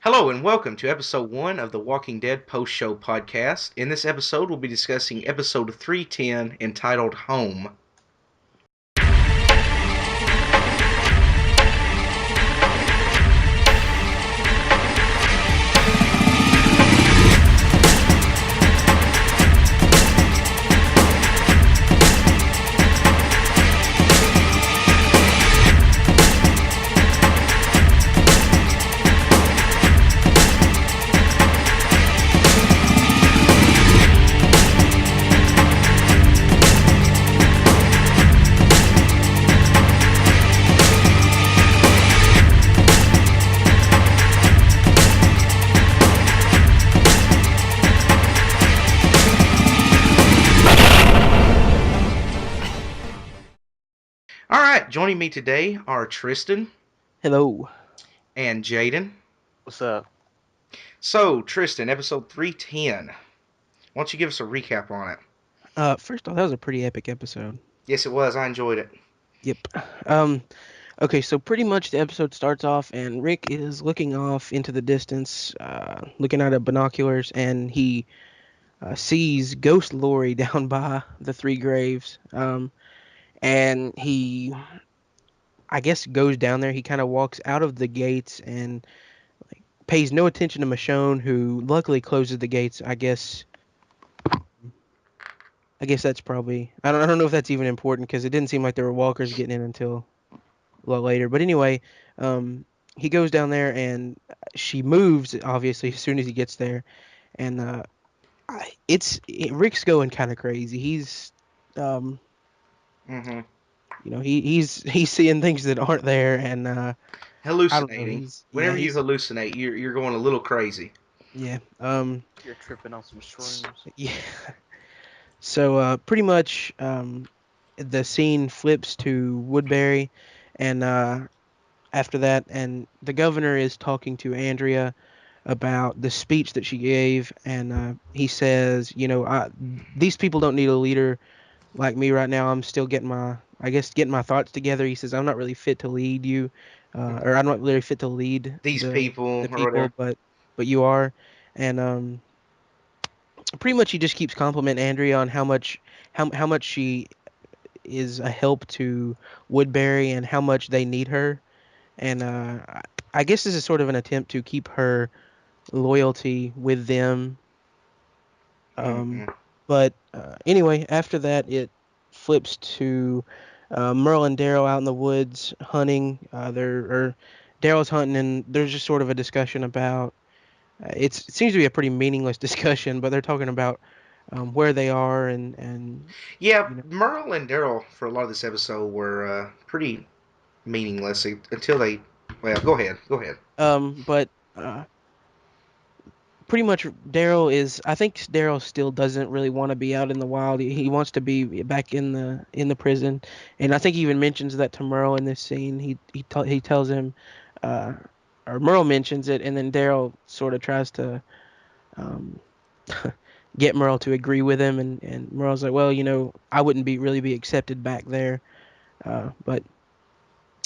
Hello and welcome to episode 1 of the Walking Dead post show podcast. In this episode, we'll be discussing episode 310 entitled Home. Alright, joining me today are Tristan Hello. and Jaden. What's up? So, Tristan, episode 310. Why don't you give us a recap on it? First off, that was a pretty epic episode. Yes, it was. I enjoyed it. Yep. Okay, so pretty much the episode starts off, and Rick is looking off into the distance, looking out of binoculars, and he sees Ghost Lori down by the three graves. And he, I guess, goes down there. He kind of walks out of the gates and pays no attention to Michonne, who luckily closes the gates. I guess that's probably. I don't know if that's even important because it didn't seem like there were walkers getting in until a lot later. But anyway, um, he goes down there and she moves obviously as soon as he gets there, and Rick's going kind of crazy. He's um, Mm-hmm. he's seeing things that aren't there, and I don't know. Hallucinating. He's yeah Whenever you he's hallucinate, you're going a little crazy. yeah You're tripping on some s- shrooms. yeah. So pretty much the scene flips to Woodbury, and after that, and the governor is talking to Andrea about the speech that she gave, and he says, these people don't need a leader like me right now. I'm still getting my thoughts together. He says I'm not really fit to lead you, or I'm not really fit to lead These people, the or whatever. people, but you are, and pretty much he just keeps complimenting Andrea on how much she is a help to Woodbury and how much they need her, and I guess this is sort of an attempt to keep her loyalty with them. Um, Mm-hmm. but anyway, after that, it flips to Merle and Daryl out in the woods hunting. Daryl's hunting, and there's just sort of a discussion about. It seems to be a pretty meaningless discussion, but they're talking about where they are and Yeah, you know. Merle and Daryl for a lot of this episode were pretty meaningless until they. Well, go ahead. Go ahead. But pretty much Daryl is. I think Daryl still doesn't really want to be out in the wild. He wants to be back in the prison, and I think he even mentions that to Merle in this scene. He tells him, uh, or Merle mentions it, and then Daryl sort of tries to um, get Merle to agree with him, and Merle's like, well, I wouldn't be accepted back there. But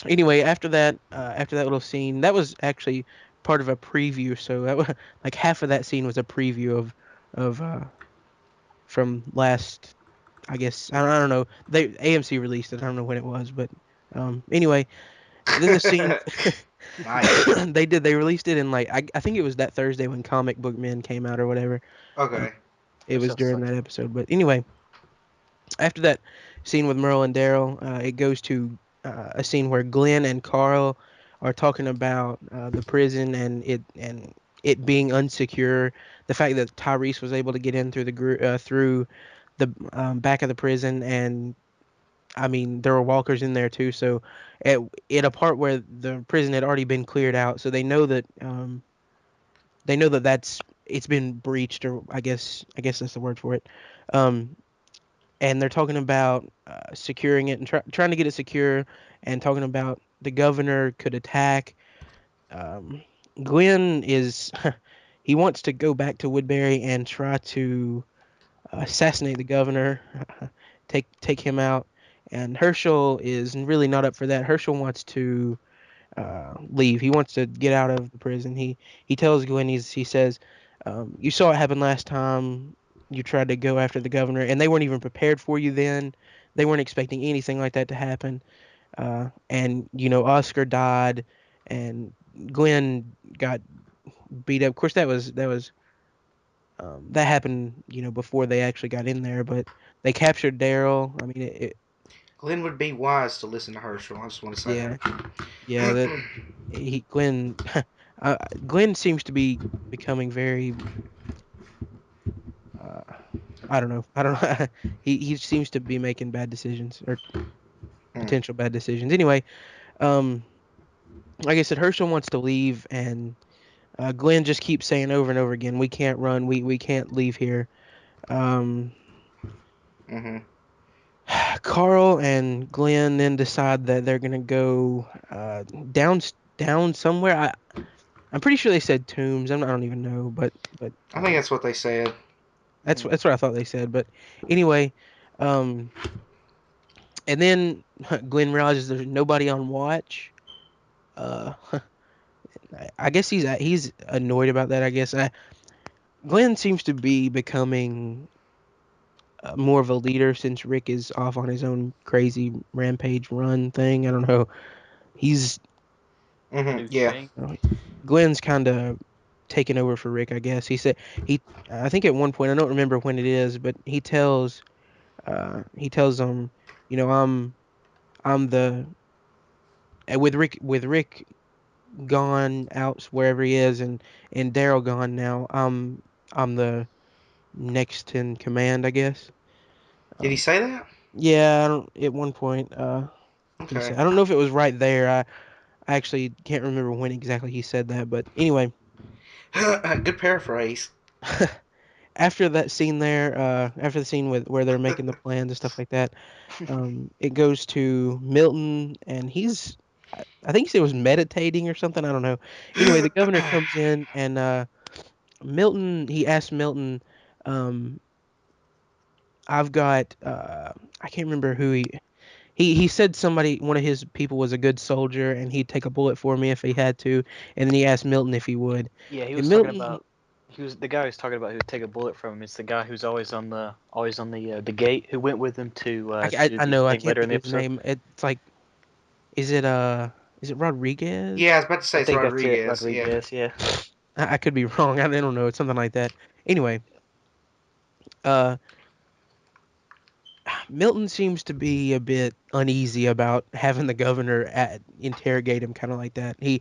anyway, after that little scene, that was actually part of a preview. So that was, like half of that scene was a preview of from last. I guess I don't know. They AMC released it. I don't know when it was, but anyway, then the scene Nice. they released it in like I think it was that Thursday when Comic Book Men came out or whatever. Uh, Okay. it That was show during sucks. that episode. But anyway, after that scene with Merle and Daryl, it goes to a scene where Glenn and Carl are talking about the prison and it being unsecure. The fact that Tyrese was able to get in through the back of the prison, and I mean there were walkers in there too. So at a part where the prison had already been cleared out, so they know that that's it's been breached, or I guess that's the word for it. Um, and they're talking about securing it and trying to get it secure, and talking about the governor could attack. Um, Glenn is he wants to go back to Woodbury and try to assassinate the governor, take him out. And Hershel is really not up for that. Hershel wants to leave. He wants to get out of the prison. He tells Glenn, he says, you saw what happened last time you tried to go after the governor, and they weren't even prepared for you then. They weren't expecting anything like that to happen. And Oscar died, and Glenn got beat up. Of course, that happened, before they actually got in there, but they captured Daryl. I mean, Glenn would be wise to listen to Herschel. I just want to say yeah, that. yeah, that Glenn, Glenn seems to be becoming very, uh, I don't know, he seems to be making bad decisions or Hmm. potential bad decisions. Anyway, um, like I said, Herschel wants to leave, and Glenn just keeps saying over and over again, "We can't run. We can't leave here." Um, Mm-hmm. Carl and Glenn then decide that they're gonna go down down somewhere. I'm pretty sure they said tombs. I don't even know, but I think that's what they said. that's what I thought they said. But anyway, um, and then Glenn realizes there's nobody on watch. Uh, I guess he's annoyed about that. I guess Glenn seems to be becoming more of a leader since Rick is off on his own crazy rampage run thing. I don't know. He's Mm-hmm. New Yeah. thing. you know, Glenn's kind of taken over for Rick, I guess. He said I think at one point, I don't remember when it is, but he tells them, you know, I'm the with Rick gone out wherever he is, and Daryl gone now. I'm the next in command, I guess. Did he Um, say that? yeah, I don't. At one point, he Okay. said, I don't know if it was right there. I actually can't remember when exactly he said that, but anyway, Good paraphrase. after that scene there, after the scene with where they're making the plans and stuff like that, it goes to Milton, and I think he said he was meditating or something. I don't know. Anyway, the governor comes in, and he asked Milton, um, I've got, I can't remember who he said one of his people was a good soldier, and he'd take a bullet for me if he had to, and then he asked Milton if he would, Yeah, he and was talking Milton, about. He was the guy who's talking about who'd take a bullet from him. It's the guy who's always on the gate who went with him to I do the know I thing can't later in think the of his episode. name. It's like, is it Yeah, I Rodriguez? was about to I say it's think that's it, Rodriguez. Yeah. Rodriguez. Yeah. I could be wrong. I don't know. It's something like that. Anyway, uh, Milton seems to be a bit uneasy about having the governor interrogate him, kind of like that. He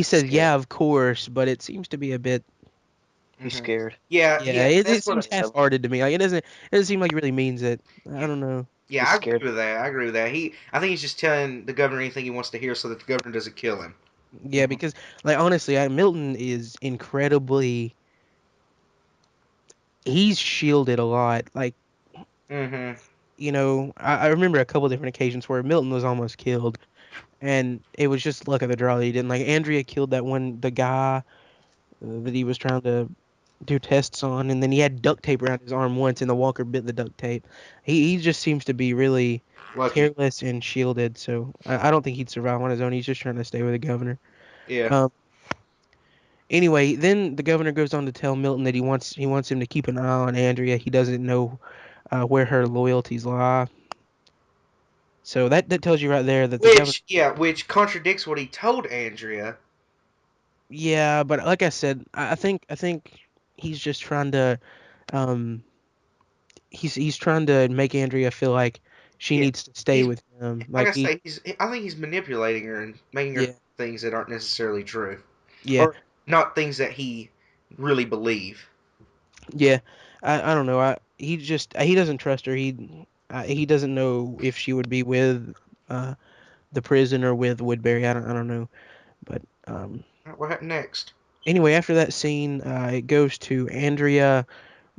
said, Scared. "Yeah, of course," but it seems to be a bit. He's Hmm. scared. Yeah, Yeah, yeah, it that's what. seems half-hearted to me. Like it doesn't seem like he really means it. I Yeah, don't know. yeah, He's I scared. agree with that. I agree with that. I think he's just telling the governor anything he wants to hear, so that the governor doesn't kill him. Yeah, because like honestly, Milton is incredibly. He's shielded a lot. Like Mm-hmm. I remember a couple different occasions where Milton was almost killed, and it was just luck of the draw that he didn't. Like Andrea killed the guy that he was trying to do tests on, and then he had duct tape around his arm once, and the walker bit the duct tape. He just seems to be really Lucky. careless and shielded, so I don't think he'd survive on his own. He's just trying to stay with the governor. Yeah. Um, anyway, then the governor goes on to tell Milton that he wants him to keep an eye on Andrea. He doesn't know where her loyalties lie. So that tells you right there that the governor. Which contradicts what he told Andrea. Yeah, but like I said, I think he's just trying to um he's trying to make Andrea feel like she Yeah, needs to stay he's with him. like Like I he say, I think he's manipulating her and making her yeah, think things that aren't necessarily true, yeah, or not things that he really believe. yeah. I don't know. He doesn't trust her. He doesn't know if she would be with uh the prison or with Woodbury. I don't know. But What happened next? anyway, after that scene, it goes to Andrea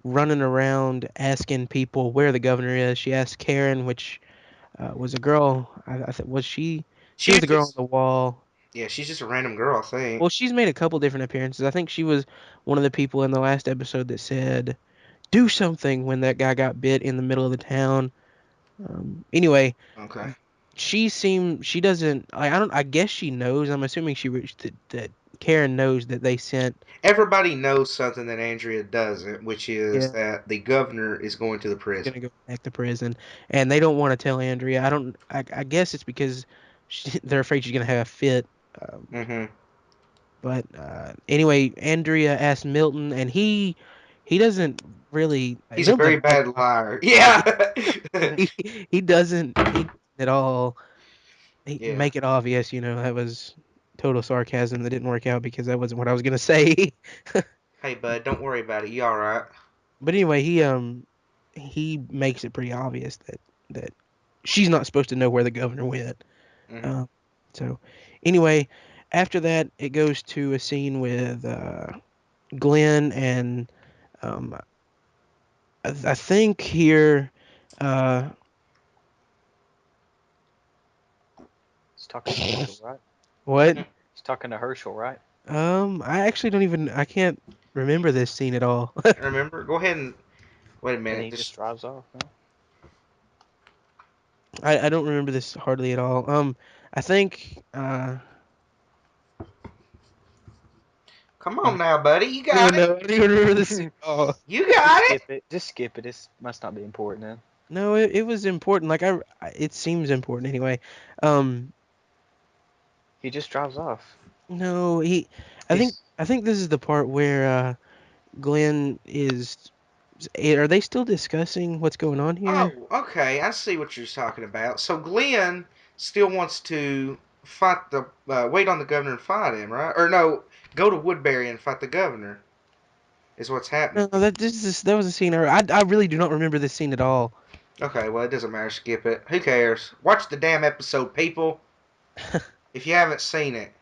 running around asking people where the governor is. She asked Karen, which was a girl. I think was she? She She was was the girl on just the wall. Yeah, she's just a random girl, I think. Well, she's made a couple different appearances. I think she was one of the people in the last episode that said, "Do something" when that guy got bit in the middle of the town. Anyway, Okay. she doesn't. I don't. I guess she knows. I'm assuming that Karen knows that they sent. Everybody knows something that Andrea doesn't, which is Yeah, that the governor is going to the prison. gonna go back to prison, and they don't want to tell Andrea. I don't. I guess it's because they're afraid she's gonna have a fit. Um, Mm-hmm. but anyway, Andrea asks Milton, and he doesn't really. He's a Milton's very a bad bad liar. liar. Yeah. He doesn't at all Yeah. make it obvious. That was total sarcasm that didn't work out because that wasn't what I was gonna say. Hey, bud, don't worry about it. You all right? But anyway, he makes it pretty obvious that she's not supposed to know where the governor went. Mm-hmm. Um, so anyway, after that, it goes to a scene with Glenn and um, I think here, uh, He's talking to Hershel, right? what? He's talking to Hershel, right? I actually don't even I can't remember this scene at all. Can't remember. Go ahead and wait a And minute. he just Just drives off. Huh? I don't remember this hardly at all. I think come I on now, buddy. You don't got even it. know. I don't even remember this scene at all. You Just got it. skip it. Just skip it. It must not be important then. No, it was important. Like it seems important anyway. Um, He just drives off. no, I think He's I think this is the part where Glenn is. Are they still discussing what's going on here? Oh, okay. I see what you're talking about. So Glenn still wants to fight the wait on the governor and fight him, right? Or no, go to Woodbury and fight the governor is what's happening. No, that was a scene. I really do not remember this scene at all. Okay, well it doesn't matter. Skip it. Who cares? Watch the damn episode, people. If you haven't seen it,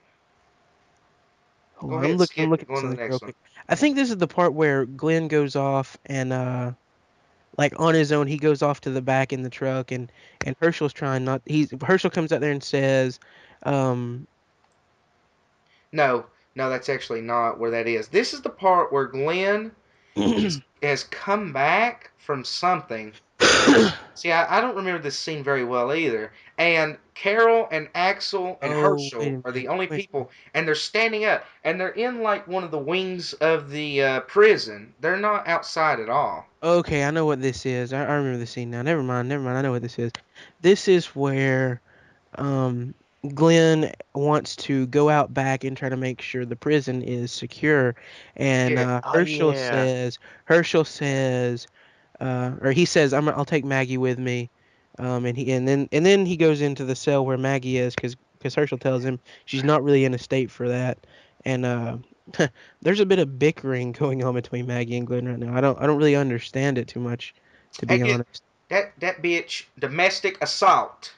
Hold go on, ahead, I'm skip it. looking Go at on to the something real next one. quick. I think this is the part where Glenn goes off and like on his own he goes off to the back in the truck and Hershel's trying not Hershel comes out there and says um No, no, that's actually not where that is. This is the part where Glenn has come back from something. See, I don't remember this scene very well either. And Carol and Axel and Oh, wait Hershel a are the minute. only Wait a people, minute. and they're standing up, and they're in like one of the wings of the prison. They're not outside at all. Okay, I know what this is. I remember the scene now. Never mind, never mind. I know what this is. This is where um Glenn wants to go out back and try to make sure the prison is secure, and Yeah. Oh yeah. Hershel says or he says, I'll take Maggie with me, and then he goes into the cell where Maggie is because Herschel tells him she's not really in a state for that, and there's a bit of bickering going on between Maggie and Glenn right now. I don't really understand it too much, to Hey, be honest. that bitch domestic assault.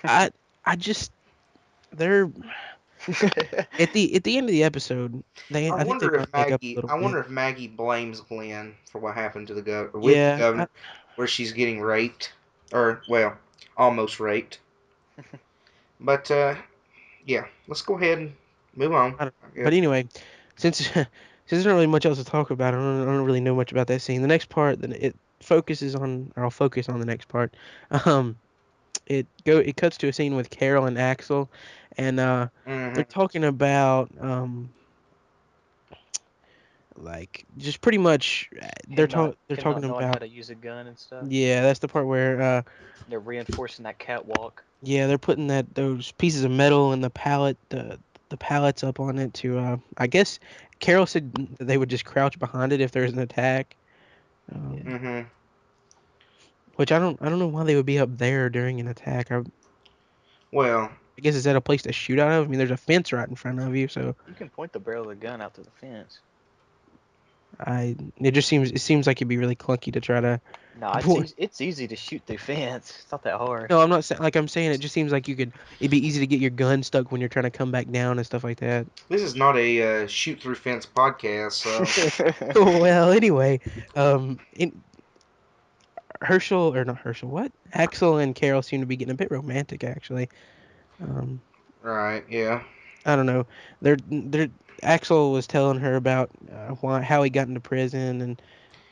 I I just they're at the end of the episode I think they might make up a little I bit. wonder if Maggie blames Glenn for what happened to the governor with the Yeah, governor, where she's getting raped, or well, almost raped. But yeah, let's go ahead and move on. I don't know. I guess. But anyway, since there's not really much else to talk about, I don't really know much about that scene. The next part, then it focuses on, or I'll focus on the next part. Um, it cuts to a scene with Carol and Axel, and they're Hmm. talking about like just pretty much they're Him not talking knowing how about to use a gun and stuff. yeah, that's the part where They're reinforcing that catwalk. yeah, they're putting those pieces of metal and the pallets up on it to I guess Carol said that they would just crouch behind it if there's an attack. Yeah. Um, Hmm. which I don't know why they would be up there during an attack. Well, I guess is that a place to shoot out of? I mean, there's a fence right in front of you, so You can point the barrel of the gun out to the fence. it seems like it'd be really clunky to try to No, point. it's easy to shoot through fence. It's not that hard. No, I'm not saying like I'm saying it just seems like it'd be easy to get your gun stuck when you're trying to come back down and stuff like that. this is not a shoot through fence podcast, so Well, anyway, in Herschel or not Herschel, what? Axel and Carol seem to be getting a bit romantic actually. Um, right, yeah. I don't know. They're Axel was telling her about how he got into prison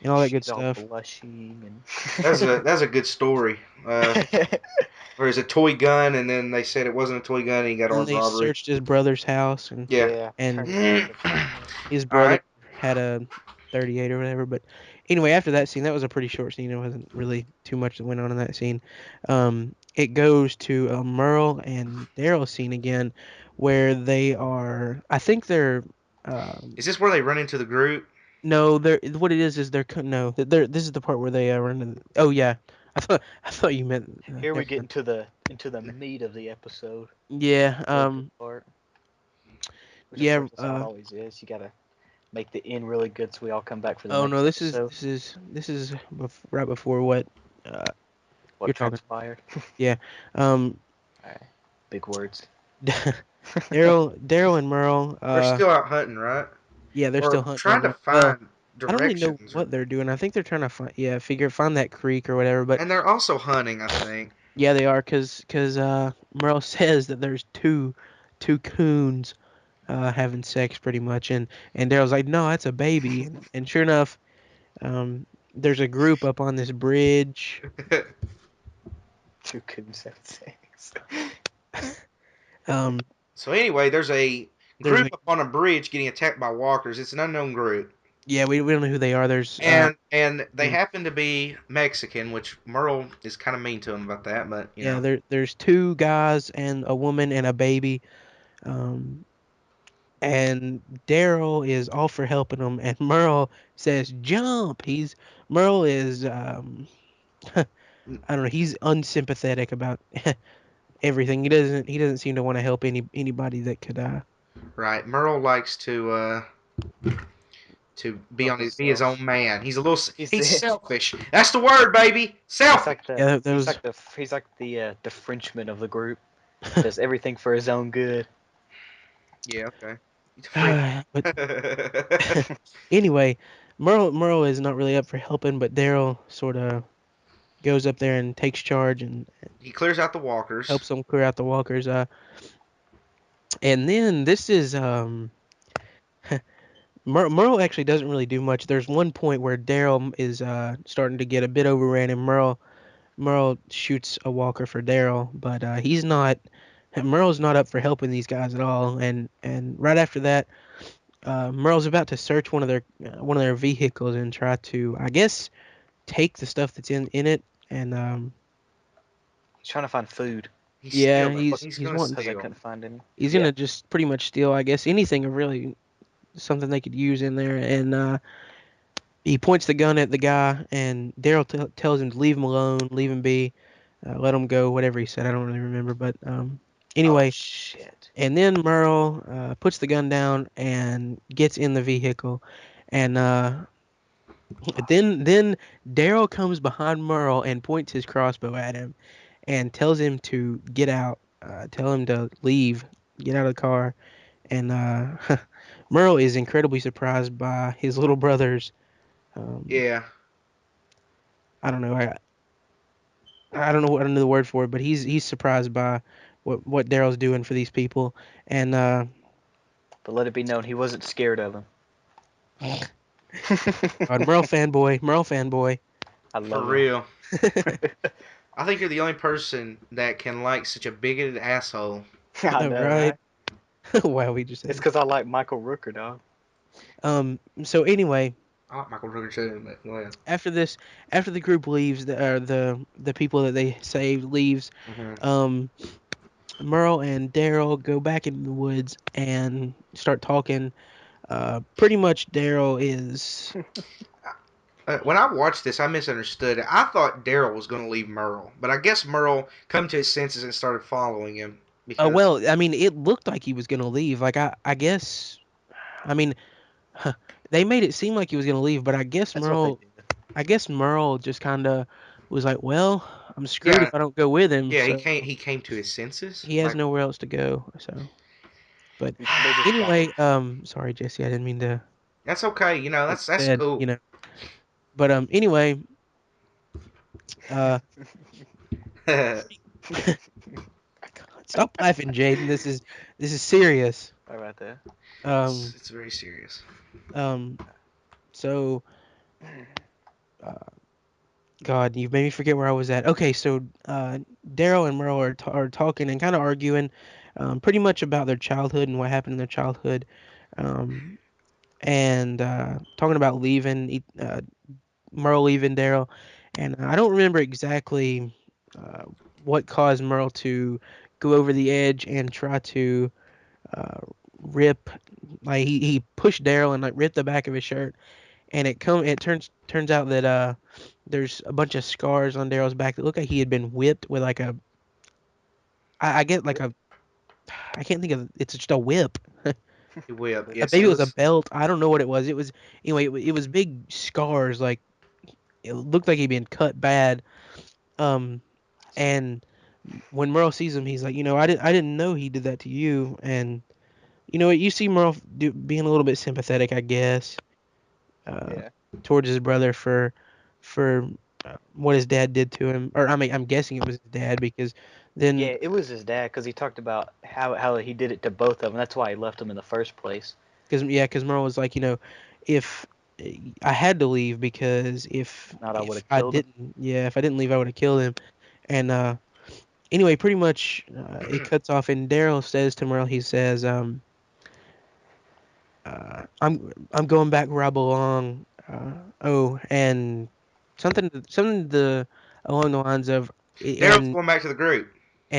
and all that good She's all stuff. blushing That's a good story. and Where it's a toy gun, and then they said it wasn't a toy gun, and he got And armed they robbery. searched his brother's house, and Yeah. yeah, and turned it into All something else. his brother right. had a 38 or whatever. But anyway, after that scene, that was a pretty short scene. It wasn't really too much that went on in that scene. It goes to a Merle and Daryl scene again, where they are. I think they're. Um, Is this where they run into the group? no, they're. What it is they're no. They're. This is the part where they run. Oh yeah, I thought you meant. Here we Never get mind. into the meat of the episode, Yeah. the really good part, which of Yeah. course is how it always is. You gotta make the end really good so we all come back for the Oh no, next this is episode. right before what uh, What you're talking. transpired? Yeah. Um, Alright, big words. Daryl and Merle. They're still out hunting, right? Yeah, they're still Or hunting trying right to now. Well, find I don't really know directions, or what they're doing. I think they're trying to find that creek or whatever. But and they're also hunting, I think. yeah, they are because Merle says that there's two coons having sex pretty much, and Daryl's like, no, that's a baby, and sure enough, there's a group up on this bridge. Two coons have sex. Um, So anyway, there's a there's group a up on a bridge getting attacked by walkers. It's an unknown group, yeah, we don't know who they are. There's and they mm, happen to be Mexican, which Merle is kind of mean to him about that, but you yeah, know. there's two guys and a woman and a baby. Um, and Daryl is all for helping him, and Merle says jump. Merle is I don't know. He's unsympathetic about everything. He doesn't seem to want to help anybody that could. Right, Merle likes to Help be his himself. own man. He's a little He's he's the selfish. That's the word, baby. he's Selfish. like the Yeah, that was the Frenchman of the group. Does everything for his own good. Yeah, okay. He's a French. but anyway, Merle is not really up for helping, but Daryl sort of goes up there and takes charge and He clears out the walkers. helps them clear out the walkers. And then this is Merle actually doesn't really do much. There's one point where Daryl is starting to get a bit overran, and Merle shoots a walker for Daryl, but he's not. Merle's not up for helping these guys at all. And right after that, Merle's about to search one of their vehicles and try to, I guess, take the stuff that's in it. And He's trying to find food He's yeah, stealing. he's He's he's gonna wanting. because I steal. couldn't find any. He's Yeah. gonna just pretty much steal, I guess, anything of really something they could use in there. And he points the gun at the guy, and Daryl tells him to leave him alone, leave him be, let him go, whatever he said. I don't really remember, but Oh anyway. shit. And then Merle puts the gun down and gets in the vehicle, and then Daryl comes behind Merle and points his crossbow at him and tells him to get out, tell him to leave, get out of the car. And Merle is incredibly surprised by his little brother's. Um, Yeah. I don't know. I don't know what another word for it, but he's surprised by what Daryl's doing for these people, and But let it be known he wasn't scared of him. God, Merle fanboy. I For love him. real. I think you're the only person that can like such a bigoted asshole. I All know, right. right? Wow, we just It's said. because I like Michael Rooker, dog. So anyway, I like Michael Rooker too, but go ahead. after this, after the group leaves, the people that they saved leaves, Hmm. um, Merle and Daryl go back into the woods and start talking. Pretty much Daryl is. When I watched this, I misunderstood it. I thought Daryl was going to leave Merle, but I guess Merle come to his senses and started following him because Well, I mean, it looked like he was gonna leave. Like I guess, I mean, they made it seem like he was gonna leave, but That's what they did. I guess Merle just kind of was like, well, I'm screwed if yeah, I don't go with him. yeah, So he came to his senses. he has Like, nowhere else to go. So, but They just got anyway, sorry, Jesse, I didn't mean to that's okay. get That's said, cool. But anyway, uh, stop laughing, Jaden. This is serious. right right there. Um, It's very serious. um, so uh, God, you made me forget where I was at. Okay, so Daryl and Merle are talking and kind of arguing, pretty much about their childhood and what happened in their childhood, um, and talking about leaving Merle leaving Daryl, and I don't remember exactly uh, what caused Merle to go over the edge and try to uh, rip, like he pushed Daryl and like ripped the back of his shirt, and it turns out that there's a bunch of scars on Daryl's back that look like he had been whipped with like a I get like a I can't think of it's just a whip. He whipped. Yes, Maybe it it was a was. belt. I don't know what it was. It was anyway. It was big scars. Like it looked like he'd been cut bad. Um, and when Merle sees him, he's like, I didn't know he did that to you. And you see Merle being a little bit sympathetic, I guess, uh, Yeah. towards his brother for what his dad did to him. Or I mean, I'm guessing it was his dad because then Yeah, it was his dad because he talked about how he did it to both of them. That's why he left them in the first place. because Merle was like, if I had to leave because If not, I would if have I killed him. didn't, yeah, if I didn't leave, I would have killed him. And anyway, pretty much it cuts off, and Daryl says to Merle, he says, I'm going back where I belong. Oh, and something along the lines of, Daryl's and going back to the group.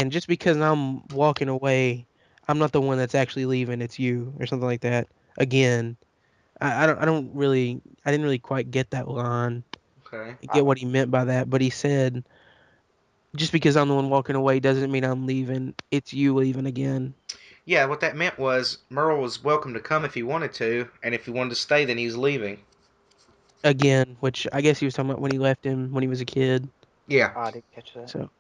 just because I'm walking away, I'm not the one that's actually leaving. It's you, or something like that. Again, I didn't really quite get that line. Okay. I Get what he meant by that, but he said, just because I'm the one walking away doesn't mean I'm leaving. It's you leaving again. Yeah, what that meant was Merle was welcome to come if he wanted to, and if he wanted to stay, then he was leaving. Again, which I guess he was talking about when he left him when he was a kid. Yeah. I didn't catch that. So,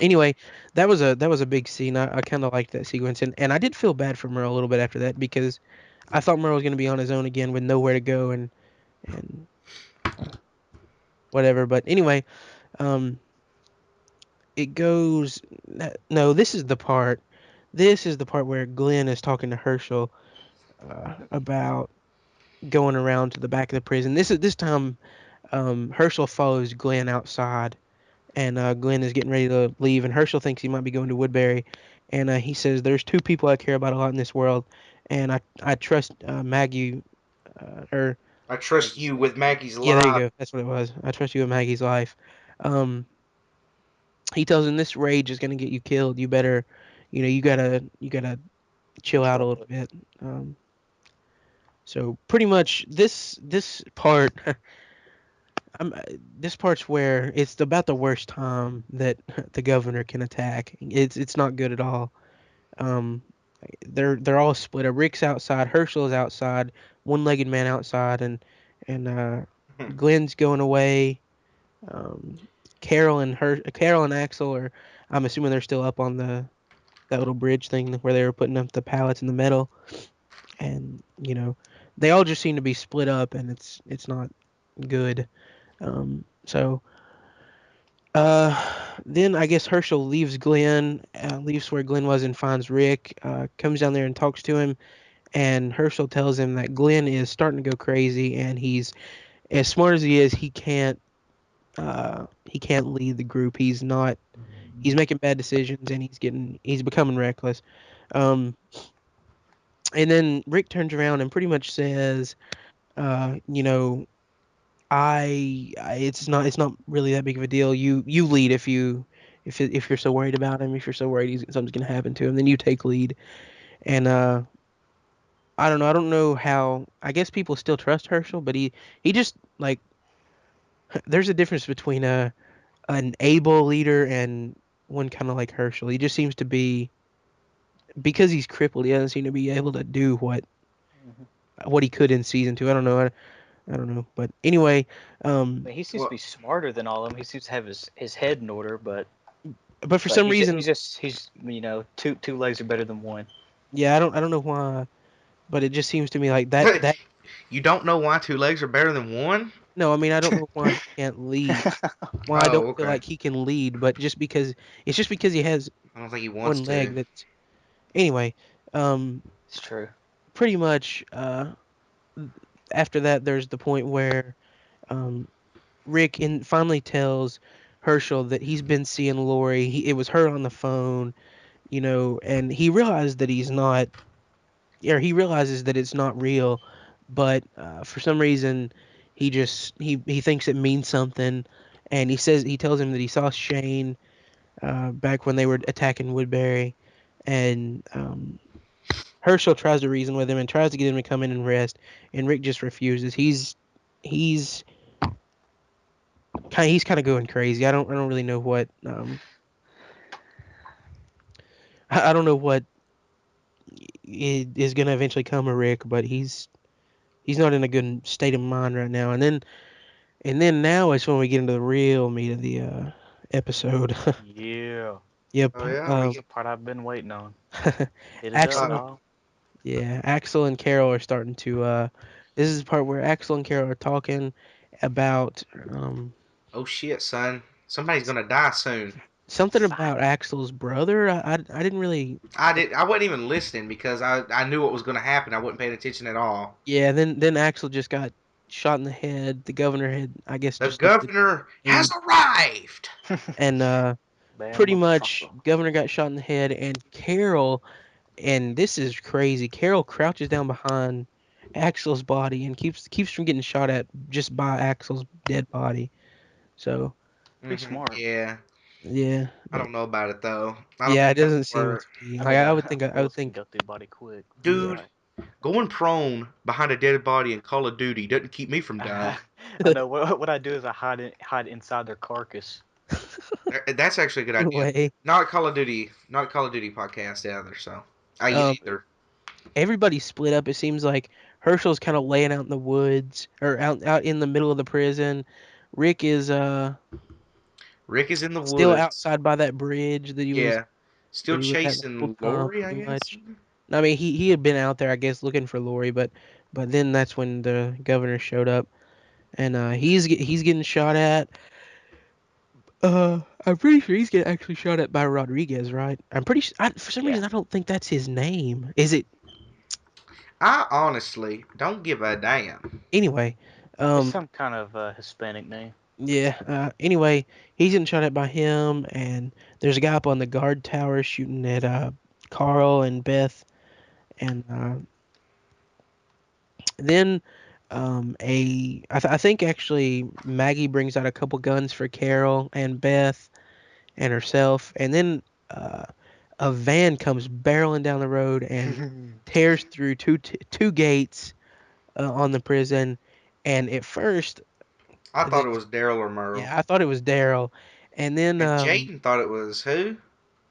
anyway, that was a big scene. I kind of liked that sequence, and I did feel bad for Merle a little bit after that because I thought Merle was going to be on his own again with nowhere to go and uh, whatever. But anyway, um, it goes. No, this is the part. This is the part where Glenn is talking to Herschel about going around to the back of the prison. This time, Herschel follows Glenn outside, and Glenn is getting ready to leave, and Herschel thinks he might be going to Woodbury, and he says, "There's two people I care about a lot in this world, and I trust Maggie, or I trust Maggie's you with life. Yeah. Maggie's yeah, there you life. go. That's what it was. I trust you with Maggie's life." Um, he tells him this rage is gonna get you killed. You better, you gotta chill out a Control little it. bit. So pretty much this part, I'm this part's where it's about the worst time that the governor can attack. It's not good at all. Um, they're all split up. Rick's outside, Herschel is outside, one-legged man outside, and Glenn's going away. Um, Carol and Axel are. I'm assuming they're still up on that little bridge thing where they were putting up the pallets in the metal, and they all just seem to be split up, and it's not good. So then I guess Herschel leaves Glenn, leaves where Glenn was and finds Rick, comes down there and talks to him, and Herschel tells him that Glenn is starting to go crazy, and he's as smart as he is, he can't lead the group. He's making bad decisions, and he's becoming reckless. Um, and then Rick turns around and pretty much says, you know, it's not really that big of a deal. You lead if you're so worried about him, if you're so worried something's gonna happen to him, then you take lead. And I don't know. I don't know how. I guess people still trust Herschel, but he just like there's a difference between an able leader and one kind of like Herschel. He just seems to be, because he's crippled. He doesn't seem to be able to do Hmm. what he could in season two. I don't know. I don't know. But anyway, I um, mean, he seems to Well, be smarter than all of them. He seems to have his head in order, but for but some he's reason, two legs are better than one. yeah, I don't know why, but it just seems to me like that. you don't know why two legs are better than one? No, I mean I don't know why he can't lead. Why I don't Oh, feel okay. like he can lead, but just because he has I don't think he wants one to. leg. That's anyway. Um, It's true. pretty much. After that, there's the point where um, Rick finally tells Herschel that he's been seeing Lori. It was her on the phone, and he realized that he's not, or he realizes that it's not real, but for some reason he thinks it means something, and he tells him that he saw Shane back when they were attacking Woodbury, and Herschel tries to reason with him and tries to get him to come in and rest, and Rick just refuses. He's he's kind of going crazy. I don't really know what I don't know what is going to eventually come of Rick, but he's not in a good state of mind right now. And then now is when we get into the real meat of the episode. Yeah. Yep. Oh yeah, we Um, That's the part I've been waiting on. Hit it up, uh, Axel. dog. Yeah, Axel and Carol are starting to. This is the part where Axel and Carol are talking about oh shit, son, somebody's gonna die soon. something Psych. about Axel's brother. I didn't really. I wasn't even listening because I knew what was gonna happen. I wasn't paying attention at all. Yeah. Then Axel just got shot in the head. The governor had, I guess, The just lifted governor has aid, arrived. and Bam, pretty much motherfucker. governor got shot in the head, and Carol. And this is crazy. Carol crouches down behind Axel's body and keeps from getting shot at just by Axel's dead body. So Pretty smart. Yeah, yeah, I but don't know about it though. I don't yeah, it think that doesn't would seem work, to be I like mean, I would bullets can think go through body quick. You're yeah. dude. right. Going prone behind a dead body in Call of Duty doesn't keep me from dying. I know. What I do is I hide inside their carcass. That's actually a good idea. Anyway, Not a Call of Duty, not a Call of Duty podcast either. So I um, either. everybody's split up. It seems like Herschel's kind of laying out in the woods or out in the middle of the prison. Rick is Rick is in the still woods. outside by that bridge Yeah, that still he was at the whole chasing time, Lori, I pretty guess. much. I mean, he had been out there, I guess, looking for Lori, but then that's when the governor showed up, and he's getting shot at. I'm pretty sure he's getting actually shot at by Rodriguez, right? I'm pretty sure. For some Yeah, reason, I don't think that's his name. Is it? I honestly don't give a damn. Anyway, it's um, some kind of Hispanic name. yeah. Anyway, he's getting shot at by him, and there's a guy up on the guard tower shooting at Carl and Beth, and then I think actually Maggie brings out a couple guns for Carol and Beth and herself, and then uh, a van comes barreling down the road and tears through two gates on the prison. And at first, I thought the, it was Daryl or Merle, yeah, I thought it was Daryl, and then and Jaden thought it was who?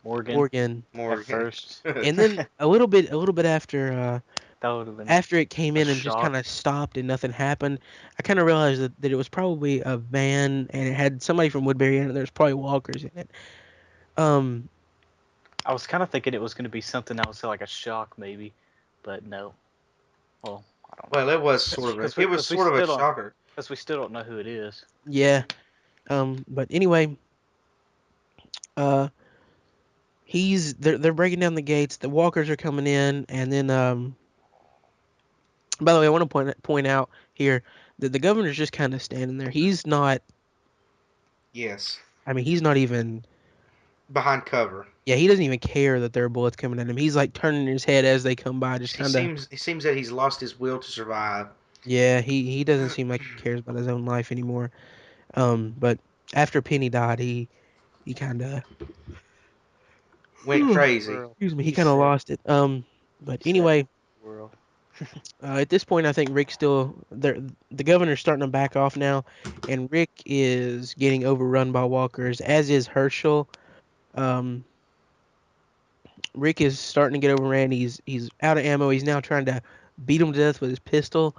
Morgan Morgan, at Morgan. first. and then a little bit after. That would have been After it came a in and just kind shock. of stopped and nothing happened, I kind of realized that it was probably a van and it had somebody from Woodbury in it. There's probably walkers in it. Um, I was kind of thinking it was going to be something else, like a shock maybe, but no. Well, I don't know. Well, it was sort of a Because it was we sort of a still don't shocker. know who it is. yeah. But anyway, uh, they're breaking down the gates. The walkers are coming in, and then by the way, I want to point out here that the governor's just kind of standing there. He's not. Yes, I mean, he's not even. behind cover. Yeah, he doesn't even care that there are bullets coming at him. He's like turning his head as they come by, just He kind of. seems he seems that he's lost his will to survive. Yeah, he doesn't seem like he cares about his own life anymore. But after Penny died, he kind of Went crazy. World. excuse me, he He kind of said. lost it. But He said. anyway, World. at this point, I think Rick's still there. The governor's starting to back off now, and Rick is getting overrun by walkers, as is Herschel. Um, Rick is starting to get overran. He's out of ammo. He's now trying to beat him to death with his pistol,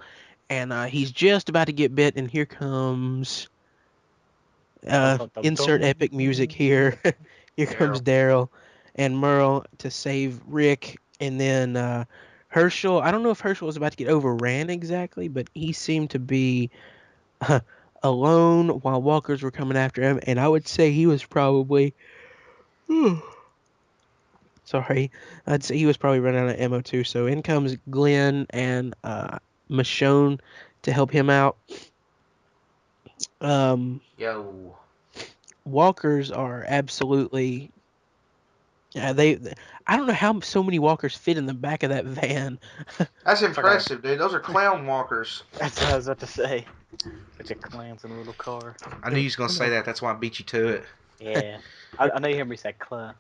and he's just about to get bit. And here comes Dum dum dum insert epic music dum. here. Here comes Daryl. Daryl and Merle to save Rick, and then Herschel. I don't know if Herschel was about to get overran exactly, but he seemed to be alone while walkers were coming after him, and I would say he was probably. Sorry, I'd say he was probably running out of ammo too. So in comes Glenn and Michonne to help him out. Um, Yo, walkers are absolutely. Yeah, I don't know how so many walkers fit in the back of that van. that's It's like a. impressive, dude. Those are clown walkers. That's what I was about to say. Such a clowns in a little car. I knew There you were was gonna a ton say of, that. That's why I beat you to it. Yeah. I know you hear me say clown.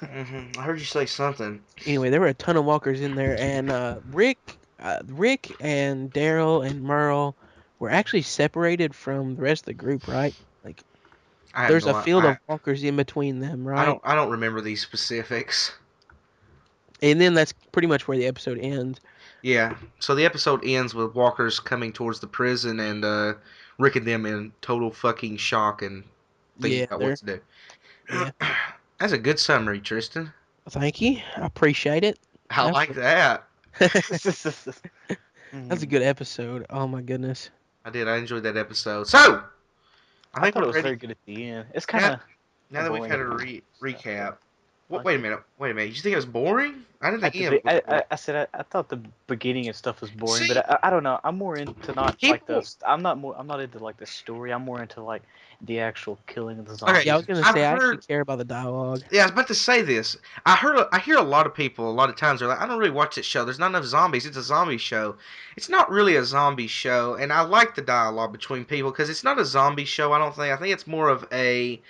I heard you say something. anyway, there were a ton of walkers in there, and Rick and Daryl and Merle were actually separated from the rest of the group, right? Like, I have there's no. a field of walkers in between them, I right? don't. I don't remember these specifics. And then that's pretty much where the episode ends. Yeah. So the episode ends with walkers coming towards the prison and Rick and them in total fucking shock and thinking Yeah, about what they're to do. yeah. That's a good summary, Tristan. Thank you, I appreciate it. I That like that. that's a Mm. good episode. Oh my goodness. I did. I enjoyed that episode. So I I think thought we're it was ready very good at the end. It's kind now. of Now that we've boring had at a the end stuff, but recap. I Wait liked a it. minute. Wait a minute. You think it was boring? I didn't think At the Ian was boring. I said I thought the beginning and stuff was boring, but See, I don't know. I'm more into not like the people. I'm not into like the story. I'm more into like the actual killing of the Okay, Yeah, I zombies was and gonna I've say stuff. I actually heard. care about the dialogue. Yeah, I was about to say this. I hear a lot of people a lot of times they're like, I don't really watch this show. There's not enough zombies. It's a zombie show. It's not really a zombie show, and I like the dialogue between people because it's not a zombie show. I don't think. I think it's more of a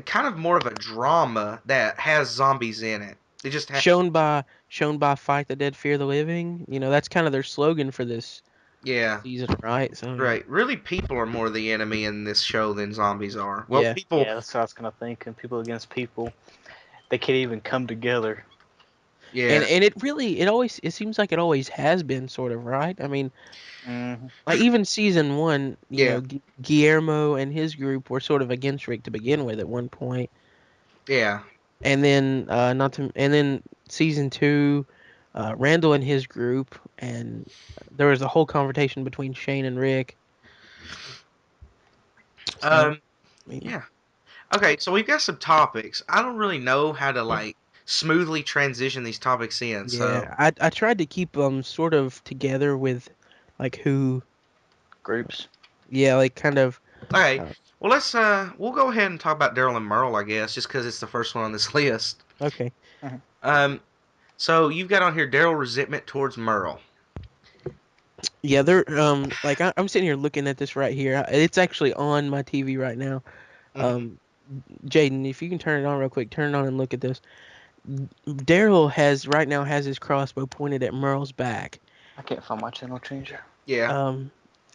kind of more of a drama that has zombies in it. It just Shown by Fight the Dead, Fear the Living. You know, that's kind of their slogan for this yeah, season, right? So right. Really, people are more the enemy in this show than zombies are. Well, yeah. people, Yeah, that's what I was gonna think. And people against people, they can't even come together. And yeah, it seems like it always has been sort of, right? I mean, Hmm. like even season one, yeah, Guillermo and his group were sort of against Rick to begin with at one point, yeah. and then not to and then season two, Randall and his group, and there was a whole confrontation between Shane and Rick. So Um, I mean, yeah. Okay, so we've got some topics. I don't really know how to like smoothly transition these topics in. So yeah, I tried to keep them sort of together with like who, Groups. yeah, like kind of. okay, Uh, well we'll go ahead and talk about Daryl and Merle, I guess, just because it's the first one on this list. okay. Mhm. Um, so you've got on here Daryl resentment towards Merle. Yeah, they're like I'm sitting here looking at this right here. It's actually on my TV right now. Hmm. Um, Jaden, if you can turn it on real quick, turn it on and look at this. Daryl has right now has his crossbow pointed at Merle's back. I can't find my channel changer. Yeah. Um,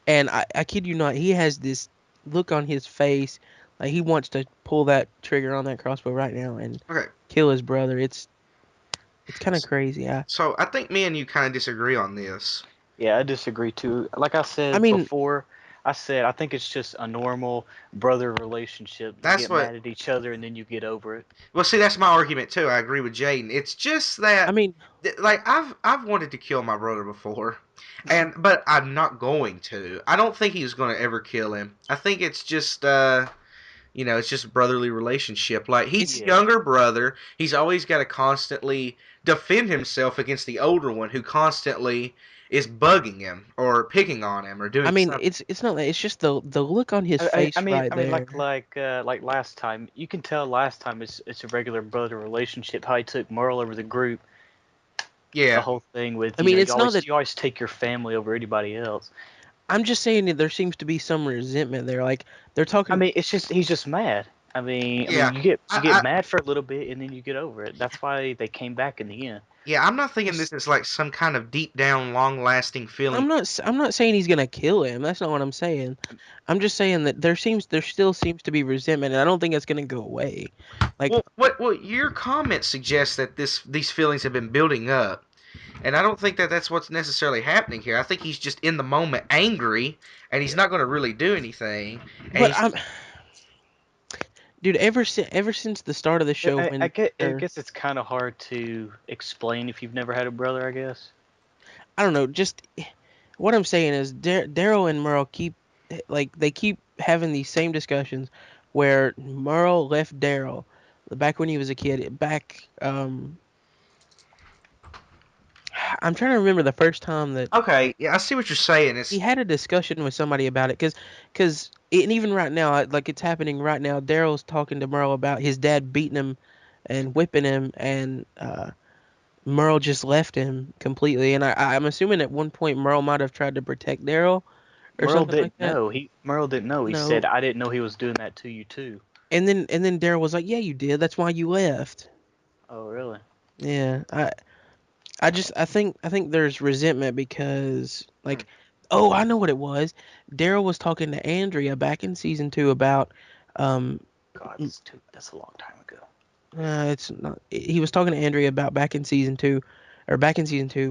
and I kid you not, he has this look on his face like he wants to pull that trigger on that crossbow right now and Okay. kill his brother. It's kind of crazy. So I think me and you kind of disagree on this. Yeah, I disagree too. Like I I said mean, before, I said I think it's just a normal brother relationship. You That's get what. mad at each other and then you get over it. Well, see, that's my argument too. I agree with Jaden. It's just I that, mean, like, I've wanted to kill my brother before, but I'm not going to. I don't think he's going to ever kill him. I think it's just it's just a brotherly relationship. Like he's it's the Yeah. younger brother. He's always got to constantly defend himself against the older one who constantly is bugging him or picking on him or I doing mean, something. it's not that. It's just the look on his face right I mean, there. like last time, you can tell last time it's a regular brother relationship. How he took Merle over the group, the Yeah, whole thing with I mean, it's not that you always take your family over anybody else. I'm just saying that there seems to be some resentment there. Like they're I talking. mean, it's just he's just mad. I yeah. mean, you get I, mad for a little bit and then you get over it. That's why they came back in the end. Yeah, I'm not thinking Just, this is like some kind of deep down, long lasting feeling. I'm not saying he's gonna kill him. That's not what I'm saying. I'm just saying that there still seems to be resentment, and I don't think it's gonna go away. Like Well, your comment suggests that these feelings have been building up, and I don't think that that's what's necessarily happening here. I think he's just in the moment angry, and he's not going to really do anything, and but he's I'm dude. Ever since the start of the show, when I they're guess it's kind of hard to explain if you've never had a brother. I guess. I don't know, just what I'm saying is Daryl and Merle keep like they keep having these same discussions where Merle left Daryl back when he was a kid. Back I'm trying to remember the first time that Okay, yeah, I see what you're saying. he It's had a discussion with somebody about it, because and even right now, like it's happening right now. Daryl's talking to Merle about his dad beating him and whipping him, and Merle just left him completely. And I'm assuming at one point Merle might have tried to protect Daryl or Merle something like didn't that. know. Merle didn't know. He said, No, "I didn't know he was doing that to you too." and then Daryl was like, "Yeah, you did. That's why you left." Oh, really? Yeah, I think there's resentment because hmm, like, oh, I know what it was. Daryl was talking to Andrea back in season 2 about um God, that's a long time ago. it's not, he was talking to Andrea about back in season 2,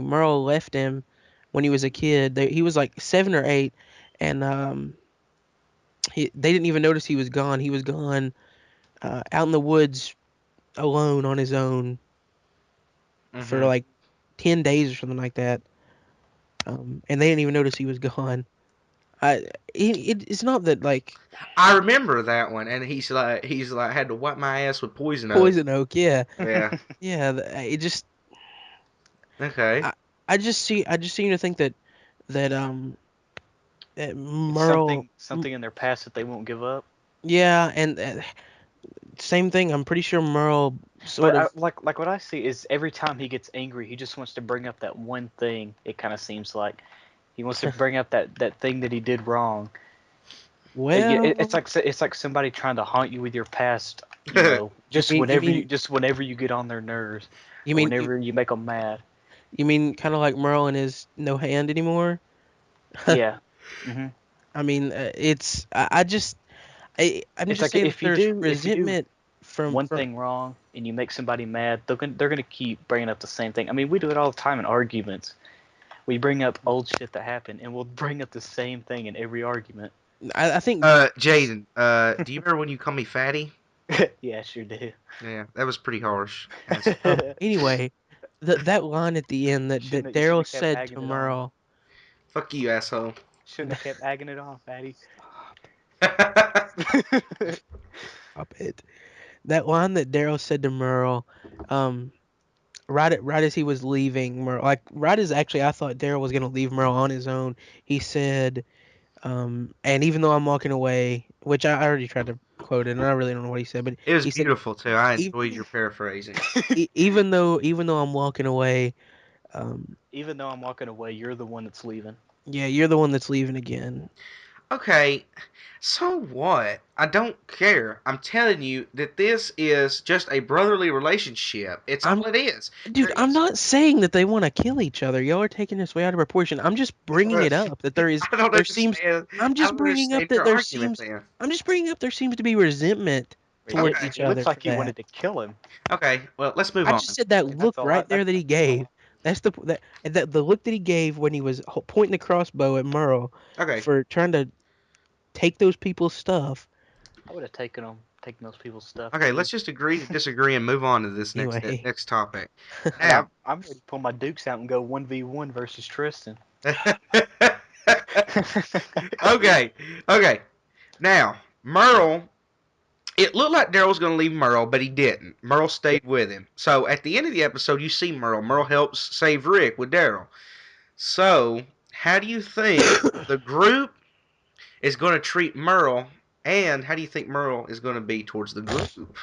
Merle left him when he was a kid. He was like 7 or 8, and they didn't even notice he was gone. He was gone out in the woods alone on his own for hmm. like 10 days or something like that. And they didn't even notice he was gone. It's not that like I remember that one, and he's like had to wipe my ass with poison oak. poison oak, yeah, Yeah. yeah. It just Okay. I just seem to think that It's Merle, something in their past that they won't give up. yeah, and same thing. I'm pretty sure Merle sort But of like what I see is every time he gets angry, he just wants to bring up that one thing. It kind of seems like he wants to bring up that thing that he did wrong. It's well, like somebody trying to haunt you with your past. you Just mean you mean whenever you get on their nerves, you or mean you, whenever you make them mad. you mean kind of like Merle and his no hand anymore. Yeah. hmm I mean, I'm It's just like saying that there's if you do resentment one from thing wrong and you make somebody mad, they're gonna keep bringing up the same thing. I mean, we do it all the time in arguments. We bring up old shit that happened, and we'll bring up the same thing in every argument. I think Jaden, do you remember when you called me fatty? Yeah, sure do. Yeah, that was pretty harsh. That's anyway, that line at the end that You shouldn't Daryl have kept said to agging it on. Merle, fuck you, asshole. Shouldn't have kept agging it on, fatty. stop it. That line that Daryl said to Merle, um, right as he was leaving Merle, like right as actually I thought Daryl was gonna leave Merle on his own. He said, and even though I'm walking away, which I already tried to quote it, and I really don't know what he said, but It was he said, beautiful too. I "E- enjoyed your paraphrasing. even though I'm walking away, um, Even though I'm walking away, you're the one that's leaving. yeah, you're the one that's leaving again." Okay, so what? I don't care. I'm telling you that this is just a brotherly relationship. It's I'm all it is. Dude, There I'm is. not saying that they want to kill each other. Y'all are taking this way out of proportion. I'm just bringing it up that I don't there seems, understand. I'm I just don't bringing up understand that your argument then. I'm just bringing up there seems to be resentment towards Okay. each It looks other for like he that. wanted to kill him. Okay. Well, let's move I on. just said that That's look all. right there that he That's all. gave. That's the look that he gave when he was pointing the crossbow at Merle Okay. for trying to take those people's stuff. I would have taken those people's stuff Okay. too. Let's just agree to disagree and move on to this Anyway, next topic. And Now. I'm ready to pull my dukes out and go 1v1 versus Tristan. Okay. Okay. Now, Merle. It looked like Daryl was going to leave Merle, but he didn't. Merle stayed with him. So at the end of the episode, you see Merle. Merle helps save Rick with Daryl. So, how do you think the group is going to treat Merle, and how do you think Merle is going to be towards the group?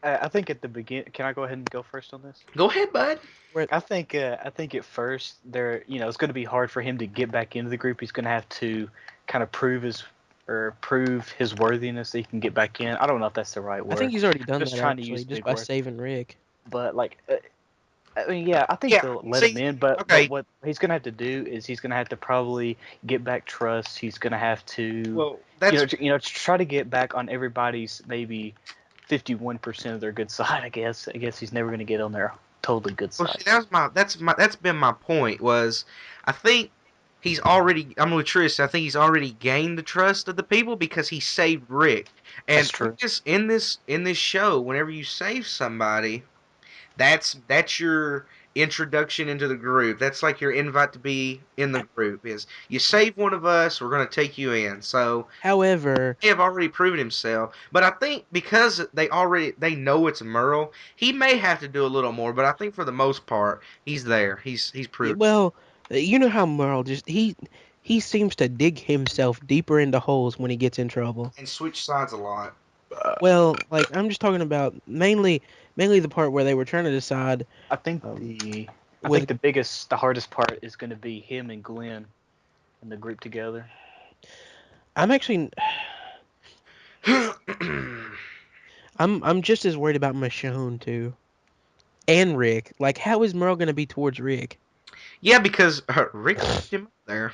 I think at the begin. Can I go ahead and go first on this? Go ahead, bud. we're, I think at first it's going to be hard for him to get back into the group. He's going to have to kind of prove his worthiness that he can get back in. I don't know if that's the right I think word. he's already I'm done just that trying to use actually, a just big by word. saving Rick. But like, I mean, yeah, I think Yeah. they'll let him See. in. But Okay. what he's going to have to do is he's going to have to probably get back trust. He's going to have to, Well, that's try to get back on everybody's maybe 51% of their good side. I guess he's never going to get on their totally good well. See, side. that's been my point. Was I think he's already. I'm with Trish. I think he's already gained the trust of the people because he saved Rick. That's And true. in this show, whenever you save somebody, that's your introduction into the group. That's like your invite to be in the group. Is you save one of us, we're going to take you in. So However, he have already proven himself. But I think because they know it's Merle, he may have to do a little more. But I think for the most part, he's there. He's proven well, you know how Merle just he seems to dig himself deeper into holes when he gets in trouble. and switch sides a lot. Well, like I'm just talking about mainly the part where they were trying to decide I think um, I think with the hardest part is going to be him and Glenn in the group together. I'm actually I'm just as worried about Michonne too and Rick. Like, how is Merle gonna be towards Rick? Yeah, because Rick left him up there.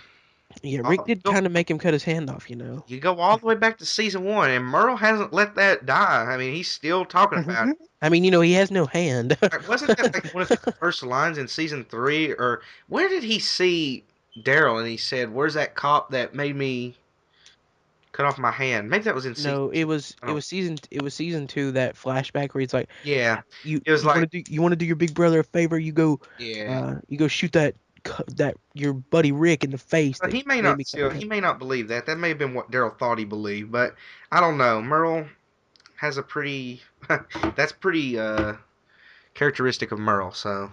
Yeah, Rick Oh, did kind of make him cut his hand off, you know. you go all the way back to season one, and Merle hasn't let that die. I mean, he's still talking about it. I mean, he has no hand. Wasn't that like one of his first lines in season three? Or where did he see Daryl and he said, "Where's that cop that made me cut off my hand?" Maybe that was in season No, two. I don't. it was season 2, that flashback where he's like, Yeah, you it was like, you want to do your big brother a favor? yeah. You go shoot that your buddy Rick in the face But that made me cut my he hand. may not believe that. That may have been what Daryl thought he believed, but I don't know. Merle has a pretty that's pretty characteristic of Merle. So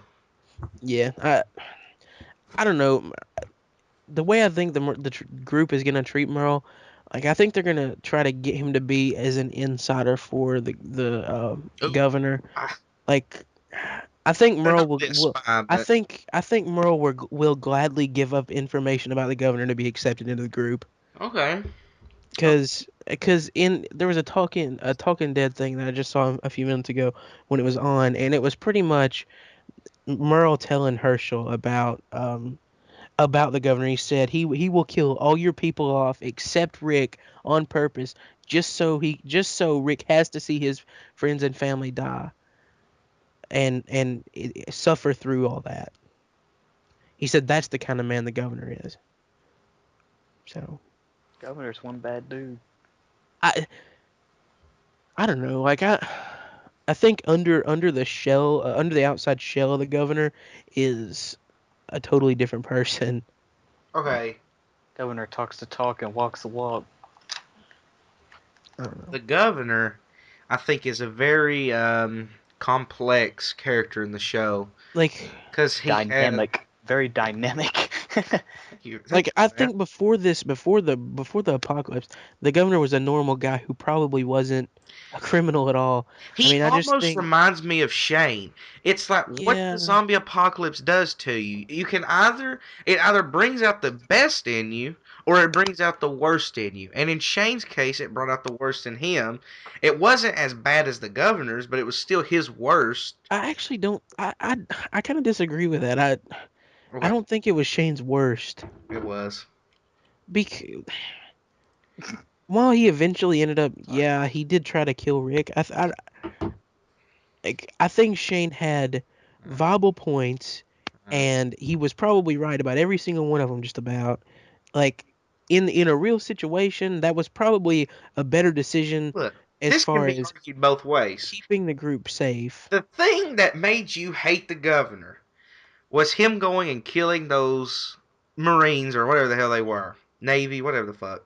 Yeah, I don't know. The way I think group is gonna treat Merle, like I think they're gonna try to get him to be as an insider for the ooh, governor. I Like, I think better Merle not be a will spy, but I think Merle will gladly give up information about the governor to be accepted into the group. okay. Oh, Because in there was a Talking Dead thing that I just saw a few minutes ago when it was on, and it was pretty much Merle telling Herschel about the governor. He said he will kill all your people off except Rick on purpose, just so Rick has to see his friends and family die and suffer through all that. He said that's the kind of man the governor is. So Governor's one bad dude. I I don't know. I think under the shell, under the outside shell of the governor is a totally different person. okay. Governor talks the talk and walks the walk. I don't know. The governor, I think, is a very complex character in the show Like because he had. Dynamic, very dynamic. Thank you I for that. think before the apocalypse, the governor was a normal guy who probably wasn't a criminal at all. I He mean, I just almost think, reminds me of Shane. It's like what the yeah, zombie apocalypse does to you. You can either brings out the best in you or it brings out the worst in you. And in Shane's case, it brought out the worst in him. It wasn't as bad as the governor's, but it was still his worst. I actually don't. I kind of disagree with that. I Okay, don't think it was Shane's worst. it was. Because while he eventually ended up, Sorry. yeah, he did try to kill Rick. Like, I think Shane had viable points, and he was probably right about every single one of them, just about. Like, in a real situation, that was probably a better decision Look, as this can far be as argued both ways. keeping the group safe. The thing that made you hate the governor was him going and killing those Marines or whatever the hell they were, Navy, whatever the fuck.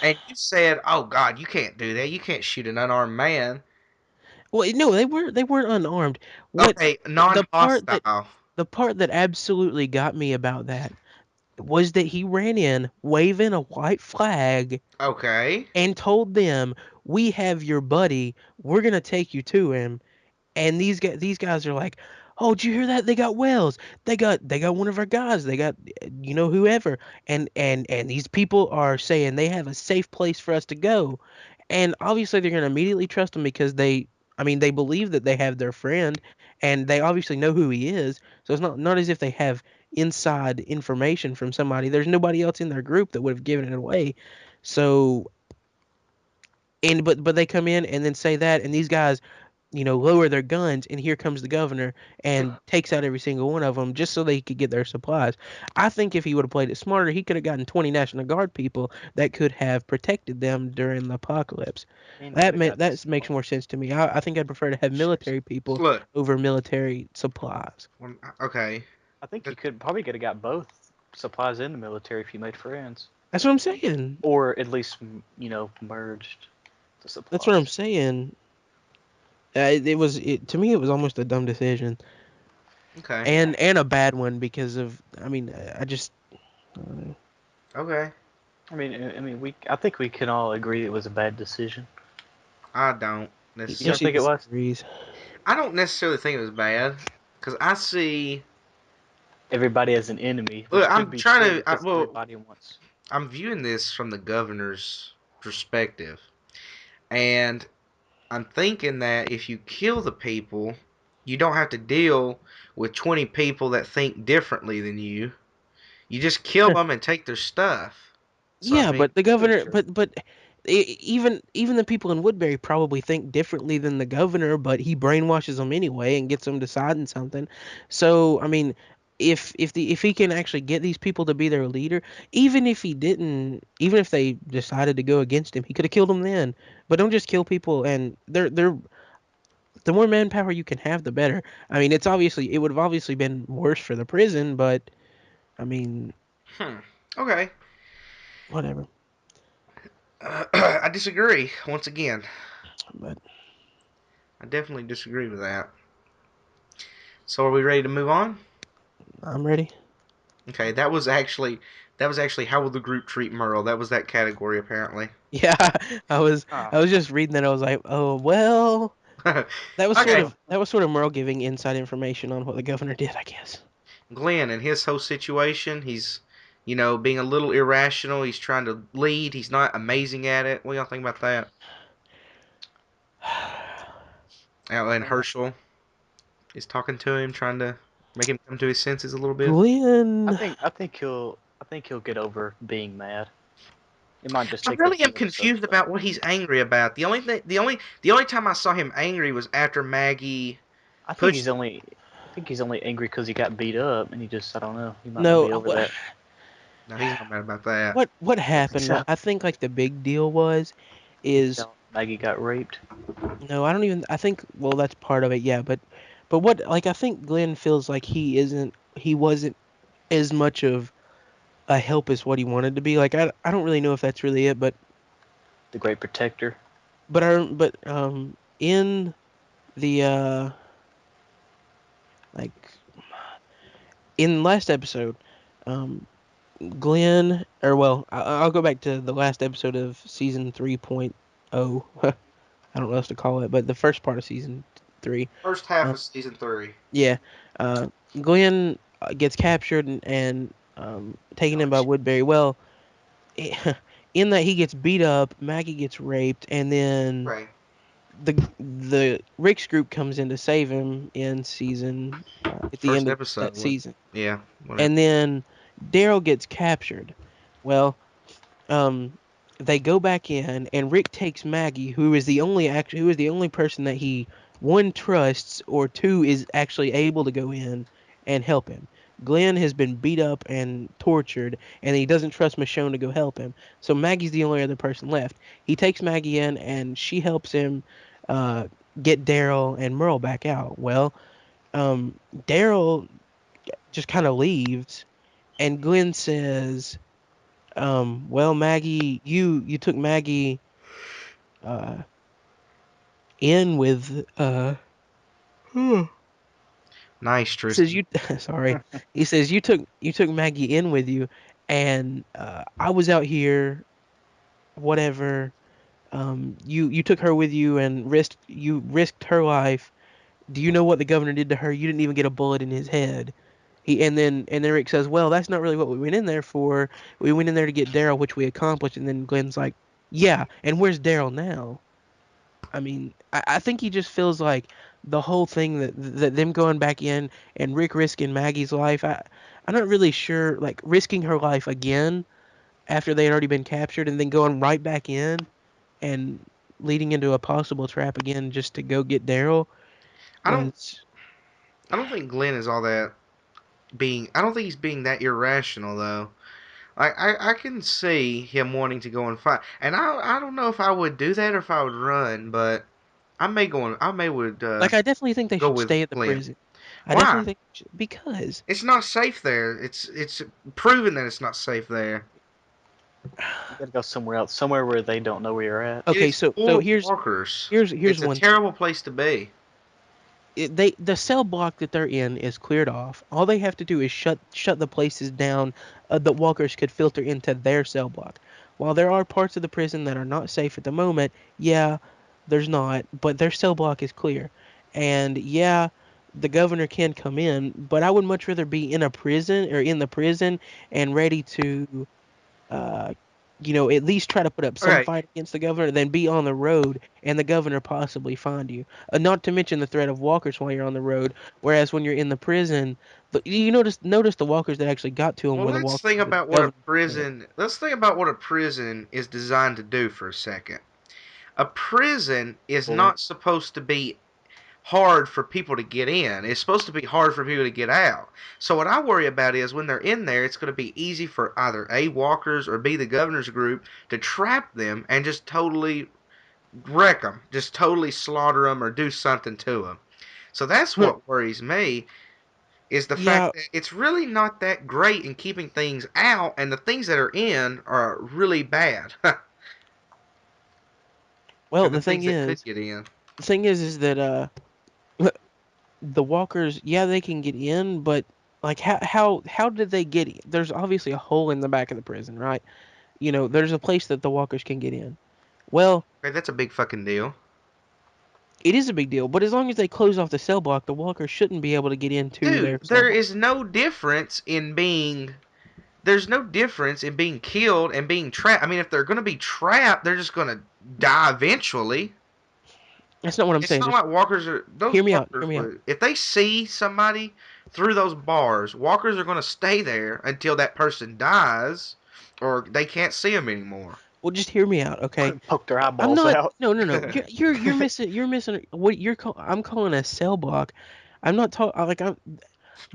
And you said, "Oh God, you can't do that. You can't shoot an unarmed man." Well, no, they weren't unarmed. What Okay, the part that non-hostile. the part that absolutely got me about that was that he ran in waving a white flag Okay. and told them, "We have your buddy. We're gonna take you to him." And these guys are like, "Oh, did you hear that? They got Wells. They got one of our guys. They got whoever." And these people are saying they have a safe place for us to go. And obviously they're gonna immediately trust him because I mean, they believe that they have their friend, and they obviously know who he is. So it's not as if they have inside information from somebody. There's nobody else in their group that would have given it away. So, but they come in and then say that, and these guys lower their guns, and here comes the governor and takes out every single one of them just so they could get their supplies. I think if he would have played it smarter, he could have gotten 20 National Guard people that could have protected them during the apocalypse. I mean, he could have got That makes more sense to me. I think I'd prefer to have military people Look, over military supplies. okay. I think you could have got both supplies in the military if you made friends, That's what I'm saying. or at least merged the That's what I'm supplies. saying. To me it was almost a dumb decision Okay. and a bad one because of I just Okay. I think we can all agree it was a bad decision. I don't You don't Yoshi think necessarily. it was? disagrees. I don't necessarily think it was bad because I see. Everybody as an enemy, Look, which could I'm be trying true to. because Well, everybody wants. I'm viewing this from the governor's perspective, and I'm thinking that if you kill the people, you don't have to deal with 20 people that think differently than you. You just kill them and take their stuff. So I Yeah, mean, but the That is governor, true. even the people in Woodbury probably think differently than the governor, but he brainwashes them anyway and gets them deciding something. So, if he can actually get these people to be their leader, even if he didn't, even if they decided to go against him, he could have killed them then. But don't just kill people, and they're the more manpower you can have, the better. It would have obviously been worse for the prison, but I mean, hmm. Okay. whatever. I disagree once again. But I definitely disagree with that. So are we ready to move on? I'm ready. Okay, that was actually how will the group treat Merle? That was that category apparently. Yeah, I was Ah, I was just reading that. I was like, oh well, Okay, that was sort of Merle giving inside information on what the governor did, I guess. Glenn and his whole situation, he's being a little irrational. He's trying to lead. He's not amazing at it. What do y'all think about that? And man, Hershel is talking to him, trying to make him come to his senses a little bit. Glenn, I think he'll get over being mad. It might just I take a really am few episodes, confused though. about what he's angry about. The only time I saw him angry was after Maggie pushed him. I think he's only angry because he got beat up, and I don't know, he might not no, be over that. No, he's not mad about that. what You don't think happened? so? I think like the big deal was He is felt Maggie got raped. no, I don't even. I think well, that's part of it, yeah. But what like I think Glenn feels like he wasn't as much of a help as what he wanted to be. Like I don't really know if that's really it, The Great Protector. in the like in last episode, um, Glenn, or well, I'll go back to the last episode of season 3.0. I don't know what else to call it, but the first part of season three. First half Um, of season three. yeah, Glenn gets captured and taken in by Woodbury. Well, in that he gets beat up, Maggie gets raped, and then Right. the Rick's group comes in to save him in season at the First end of episode. that What? season, Yeah. Whatever. and then Daryl gets captured. Well, um, they go back in, and Rick takes Maggie, who is the only person that he one trusts or two is actually able to go in and help him. Glenn has been beat up and tortured, and he doesn't trust Michonne to go help him. So Maggie's the only other person left. He takes Maggie in, and she helps him uh, get Daryl and Merle back out. Well, Daryl just kind of leaves, and Glenn says, well, Maggie, you took Maggie uh in with he Nice, says Tristan. you sorry. He says you took Maggie in with you and I was out here whatever. You took her with you and risked her life. Do you know what the governor did to her? You didn't even get a bullet in his head. And then Rick says, "Well, that's not really what we went in there for. We went in there to get Daryl, which we accomplished." And then Glenn's like, "Yeah, and where's Daryl now?" I think he just feels like the whole thing that them going back in and Rick risking Maggie's life. I'm not really sure, like risking her life again after they had already been captured and then going right back in and leading into a possible trap again just to go get Daryl. I When don't I don't think Glenn is all that being. I don't think he's being that irrational though. I can see him wanting to go and fight, and I don't know if I would do that or if I would run, but I may would like I definitely think they go should with stay at the Glenn. prison. I Why? definitely think because It's not safe there. It's proven that it's not safe there. You gotta go somewhere else, somewhere where they don't know where you're at. It okay, is so full of here's walkers. here's It's a one thing. terrible place to be. The cell block that they're in is cleared off. All they have to do is shut the places down that walkers could filter into their cell block. While there are parts of the prison that are not safe at the moment, yeah, there's not, but their cell block is clear. And yeah, the governor can come in, but I would much rather be in a prison or in the prison and ready to uh, at least try to put up some Okay, fight against the governor than be on the road and the governor possibly find you. Not to mention the threat of walkers while you're on the road. Whereas when you're in the prison, you notice the walkers that actually got to him well were the let's walkers think that the about what a governor sent. prison. Let's think about what a prison is designed to do for a second. A prison is Boy, not supposed to be hard for people to get in. It's supposed to be hard for people to get out. So what I worry about is when they're in there, it's going to be easy for either A, walkers, or B, the governor's group to trap them and just totally wreck them, just totally slaughter them or do something to them. So that's Huh, what worries me is the yeah, fact that it's really not that great in keeping things out, and the things that are in are really bad, well, and the things that could get in. the thing is that the walkers, yeah, they can get in, but like how did they get in? There's obviously a hole in the back of the prison, right? There's a place that the walkers can get in. Well, Okay, that's a big fucking deal. it is a big deal, but as long as they close off the cell block, the walkers shouldn't be able to get into Dude, their cell block. there's no difference in being killed and being trapped. I mean, if they're going to be trapped, they're just going to die eventually. That's not what I'm It's saying. not Just like walkers are those hear me out. Hear walkers me out. would if they see somebody through those bars, walkers are going to stay there until that person dies or they can't see them anymore. Well, just hear me out, okay? poke their I'm eyeballs not. out. No, no, no. You're missing. You're missing what I'm calling a cell block. I'm not talking like I'm.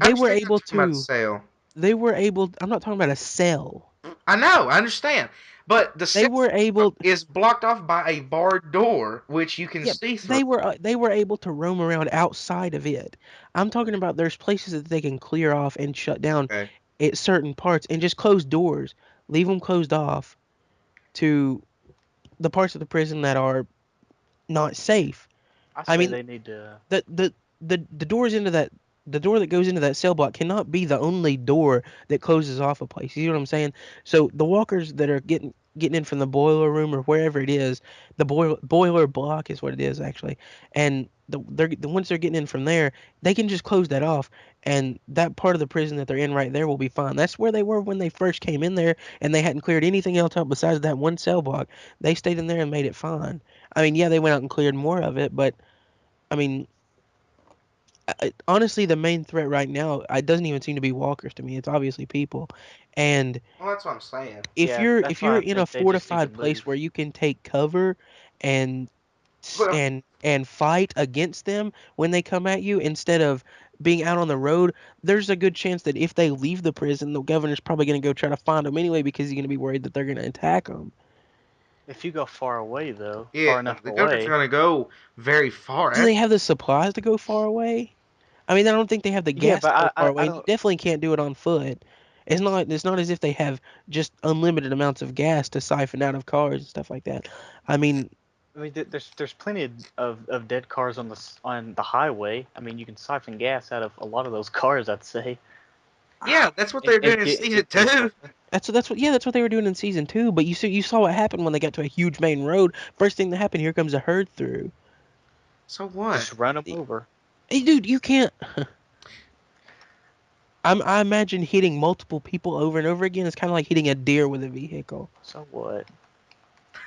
I They were understand you're able talking about to. sale. They were able. I'm not talking about a cell. I know, I understand. But the They cell were able. is blocked off by a barred door which you can Yeah, see through. they were able to roam around outside of it. I'm talking about there's places that they can clear off and shut down Okay. at certain parts and just close doors, leave them closed off to the parts of the prison that are not safe. I I say mean, they need to. the the the doors into that the door that goes into that cell block cannot be the only door that closes off a place. You know what I'm saying? So the walkers that are getting in from the boiler room or wherever it is, the boiler block is what it is actually, and the ones they're getting in from there, they can just close that off, and that part of the prison that they're in right there will be fine. That's where they were when they first came in there, and they hadn't cleared anything else out besides that one cell block. They stayed in there and made it fine. I mean, yeah, they went out and cleared more of it, but I mean, honestly, the main threat right now, it doesn't even seem to be walkers to me. It's obviously people. And Well, that's what I'm saying. if Yeah, you're that's if why you're I in a think they just need to fortified place move. where you can take cover and Well, and fight against them when they come at you instead of being out on the road, there's a good chance that if they leave the prison, the governor's probably going to go try to find them anyway because he's going to be worried that they're going to attack them. If you go far away, though, yeah, far enough the governor's away, going to go very far. Do they have the supplies to go far away? I mean, I don't think they have the yeah, gas but to go far I away, and you don't. definitely can't do it on foot. It's not as if they have just unlimited amounts of gas to siphon out of cars and stuff like that. I mean, I mean, there's plenty of dead cars on on the highway. I mean, you can siphon gas out of a lot of those cars, I'd say, Yeah, that's what they're doing in season get things 2. going. that's what they were doing in season 2. But you saw what happened when they got to a huge main road. First thing that happened, here comes a herd through. So what? Just run them Hey, over. dude, you can't. I imagine hitting multiple people over and over again is kind of like hitting a deer with a vehicle. So what?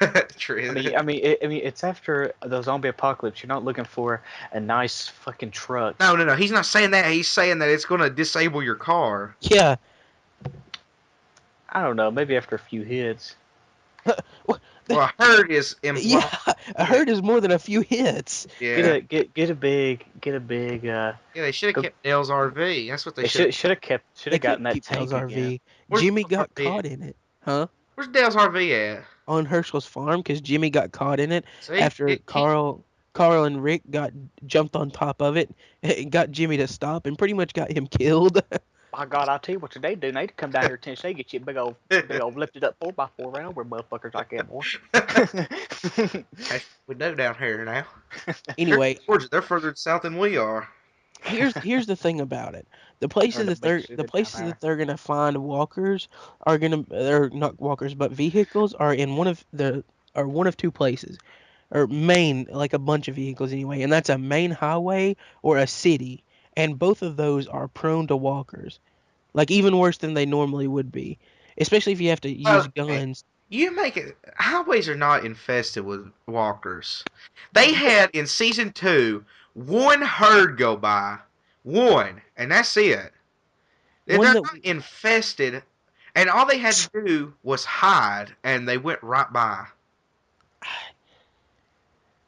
I True. mean, I mean, it's after the zombie apocalypse. You're not looking for a nice fucking truck. No, no, no. He's not saying that. He's saying that it's going to disable your car. Yeah, I don't know. Maybe after a few hits. What Well, a herd is yeah, implied. a Yeah, hurt is more than a few hits. yeah, Get a big yeah. They should have go. kept Dale's RV. That's what they They should. should They have gotten couldn't that keep Dale's tank again. RV. Where's Jimmy Dale's got RV caught at? in it, huh? Where's Dale's RV at? On Herschel's farm because Jimmy got caught in it See, after Carl and Rick got jumped on top of it and got Jimmy to stop and pretty much got him killed. My God, I'll tell you what they do. They come down here to Tennessee, get you a big old lifted up 4x4 round where motherfuckers like that, boy. that's what we do down here now. They're Anyway, Georgia. They're further south than we are. here's the thing about it. Or the big sugar The down places that there. they're gonna find walkers are gonna they're not walkers but vehicles are in one of two places or main like a bunch of vehicles anyway, and that's a main highway or a city, and both of those are prone to walkers, like even worse than they normally would be, especially if you have to use Okay, guns. you make it. Highways are not infested with walkers. They But had in season 2 one herd go by, one, and that's it. They're one not that we infested, and all they had to do was hide, and they went right by.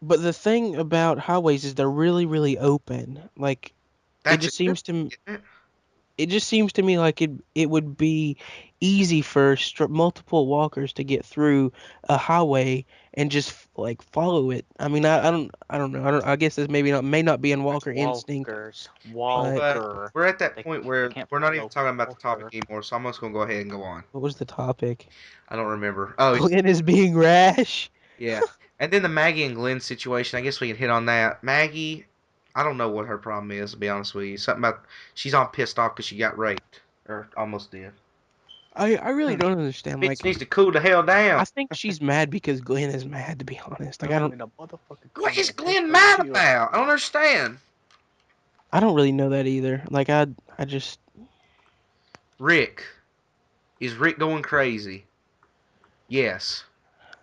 but the thing about highways is they're really open. Like it That's a just good seems to thing, isn't it? it just seems to me like it would be easy for multiple walkers to get through a highway and just like follow it. I mean, I don't know. I guess this maybe not may not be in There's Walker instinct, walkers. Well, but Walker. we're at that They point they where can't we're not find even no talking about the topic walker. anymore, so I'm just gonna go ahead and go on. what was the topic? I don't remember. Oh, Glenn is being rash. yeah. And then the Maggie and Glenn situation, I guess we can hit on that. Maggie, I don't know what her problem is, to be honest with you. Something about she's all pissed off because she got raped, or almost did. I really don't understand. Bitch Like needs to cool the hell down. I think she's mad because Glenn is mad. To be honest, like Don't mean a motherfucking What is corner. Take Glenn her mad chill. about? I don't understand. I don't really know that either. Like I just Rick. Is Rick going crazy? Yes.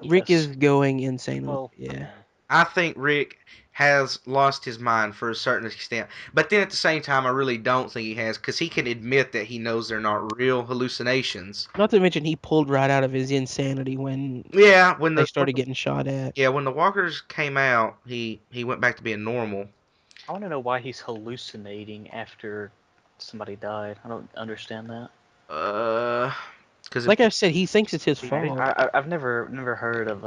Rick Yes. is going insane. Well, Yeah. I think Rick has lost his mind for a certain extent. But then at the same time, I really don't think he has because he can admit that he knows they're not real hallucinations. Not to mention he pulled right out of his insanity when Yeah, they started getting shot at. when the walkers came out, he went back to being normal. I want to know why he's hallucinating after somebody died. I don't understand that. Uh, because Like I said, he thinks it's his fault. I've never heard of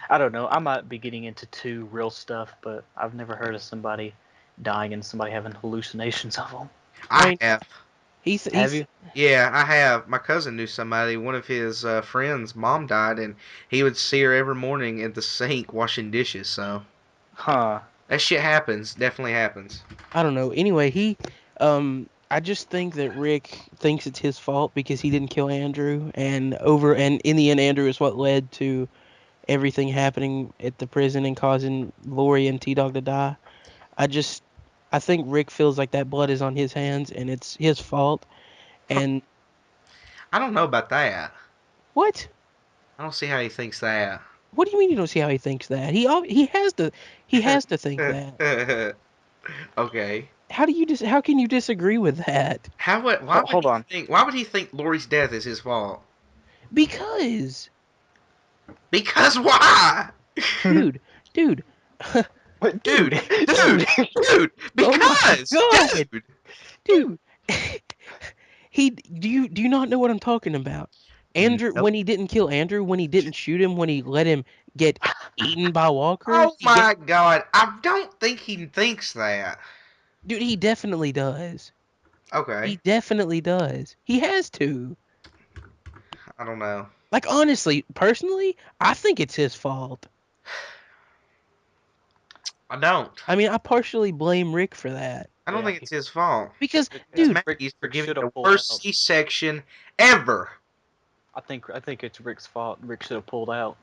I don't know. I might be getting into too real stuff, but I've never heard of somebody dying and somebody having hallucinations of them. I I mean, have. Have he's you? Yeah, I have. My cousin knew somebody. One of his friends' mom died, and he would see her every morning at the sink washing dishes. So Huh. that shit happens. Definitely happens. I don't know. Anyway, I just think that Rick thinks it's his fault because he didn't kill Andrew, and in the end, Andrew is what led to everything happening at the prison and causing Lori and T Dog to die. I just I think Rick feels like that blood is on his hands and it's his fault. And I don't know about that. what? I don't see how he thinks that. What do you mean you don't see how he thinks that? He has to think that. Okay. How can you disagree with that? How would? Why would Hold he on. think? Why would he think Lori's death is his fault? Because Because why? dude, dude, But Dude, dude, dude, dude. dude. oh my Because, god, dude. dude. He do you not know what I'm talking about? Andrew Nope. when he didn't kill Andrew, when he didn't shoot him, when he let him get eaten by walkers, Oh my God! I don't think he thinks that. dude, he definitely does. He Okay. definitely does. He has to. I don't know. Like honestly, personally, I think it's his fault. I don't. I mean, I partially blame Rick for that I don't Yeah, think it's his fault. because, It's dude, Maggie's for Rick giving should have the pulled worst out. C-section ever. I think it's Rick's fault. Rick should have pulled out.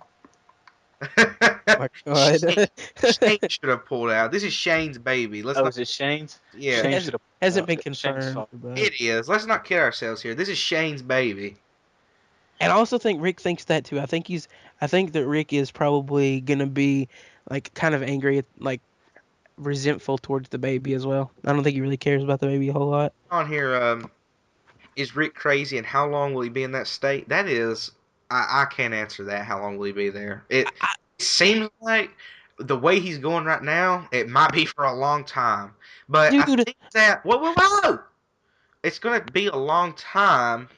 my Shane, God, Shane should have pulled out. This is Shane's baby. Let's Oh, not. is it Shane's? Yeah, Shane hasn't should have pulled hasn't out. been Shane's confirmed, fault. but it is. Let's not kid ourselves here. This is Shane's baby. and I also think Rick thinks that too. I think that Rick is probably gonna be like kind of angry, like resentful towards the baby as well. I don't think he really cares about the baby a whole lot. On here, is Rick crazy, and how long will he be in that state? That is. I can't answer that. How long will he be there? It I, seems like the way he's going right now, it might be for a long time. But I dude, think that whoa, it's gonna be a long time.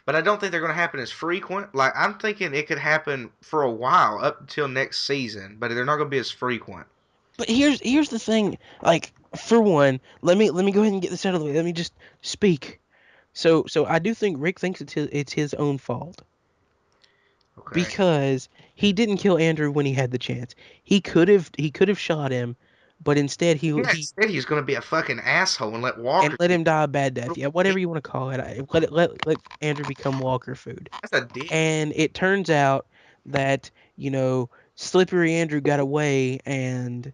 But I don't think they're gonna happen as frequent. Like I'm thinking it could happen for a while up until next season, but they're not gonna be as frequent. but here's the thing. Like, for one, let me go ahead and get this out of the way. Let me just speak. So I do think Rick thinks it's his own fault Okay. because he didn't kill Andrew when he had the chance. He could have shot him, but instead he Yeah, he instead he's gonna be a fucking asshole and let and Walker let get him die a bad death. real Yeah, whatever dick. you want to call it. Let Andrew become Walker food. That's a dick. And it turns out that, Slippery Andrew got away and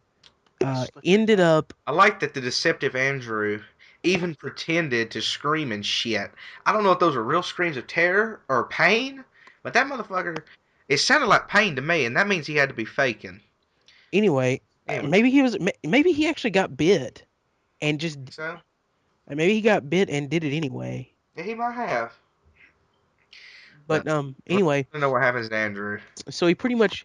Slippery ended man. up. I like that the deceptive Andrew even pretended to scream and shit. I don't know if those were real screams of terror or pain, but that motherfucker, it sounded like pain to me, and that means he had to be faking. Anyway, Anyway, maybe he actually got bit and just so maybe he got bit and did it anyway. yeah, he might have. But But anyway, I don't know what happens to Andrew. so he pretty much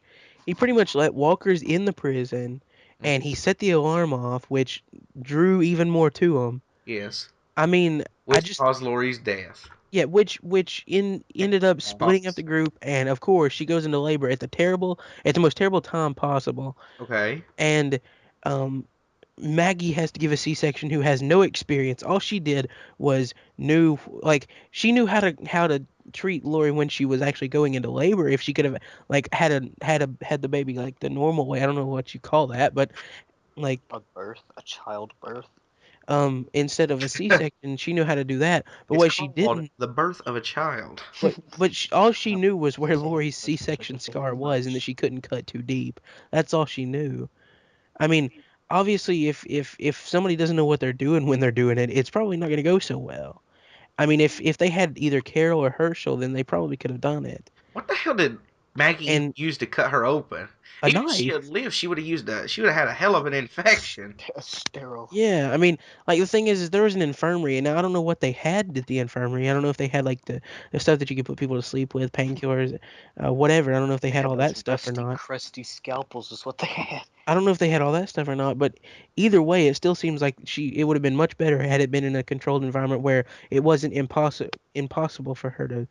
let Walker's in the prison, and Mhm. he set the alarm off, which drew even more to him. Yes, I mean, I which just caused Lori's death. yeah, which ended up splitting up the group, and of course she goes into labor at the most terrible time possible, Okay. and um Maggie has to give a C-section who has no experience. All she did was she knew how to treat Lori when she was actually going into labor. If she could have like had the baby like the normal way, I don't know what you call that, but like A birth, a child birth. instead of a C-section, she knew how to do that. But It's what she called didn't, the birth of a child. all she No, knew was where thank Lori's thank C-section you very scar was, and that much. she couldn't cut too deep. That's all she knew. I mean, obviously, if somebody doesn't know what they're doing when they're doing it, it's probably not going to go so well. I mean, if they had either Carol or Herschel, then they probably could have done it. What the hell did Maggie even And use to cut her open? a Even if she knife. had lived, she would have had a hell of an infection. A sterile. Yeah, I mean, like the thing is there was an infirmary, and now I don't know what they had at the infirmary. I don't know if they had like the stuff that you could put people to sleep with, painkillers, whatever. I don't know if they They had had all those that stuff or rusty, not. crusty scalpels, is what they had. I don't know if they had all that stuff or not, but either way, it still seems like it would have been much better had it been in a controlled environment where it wasn't impossible for her to,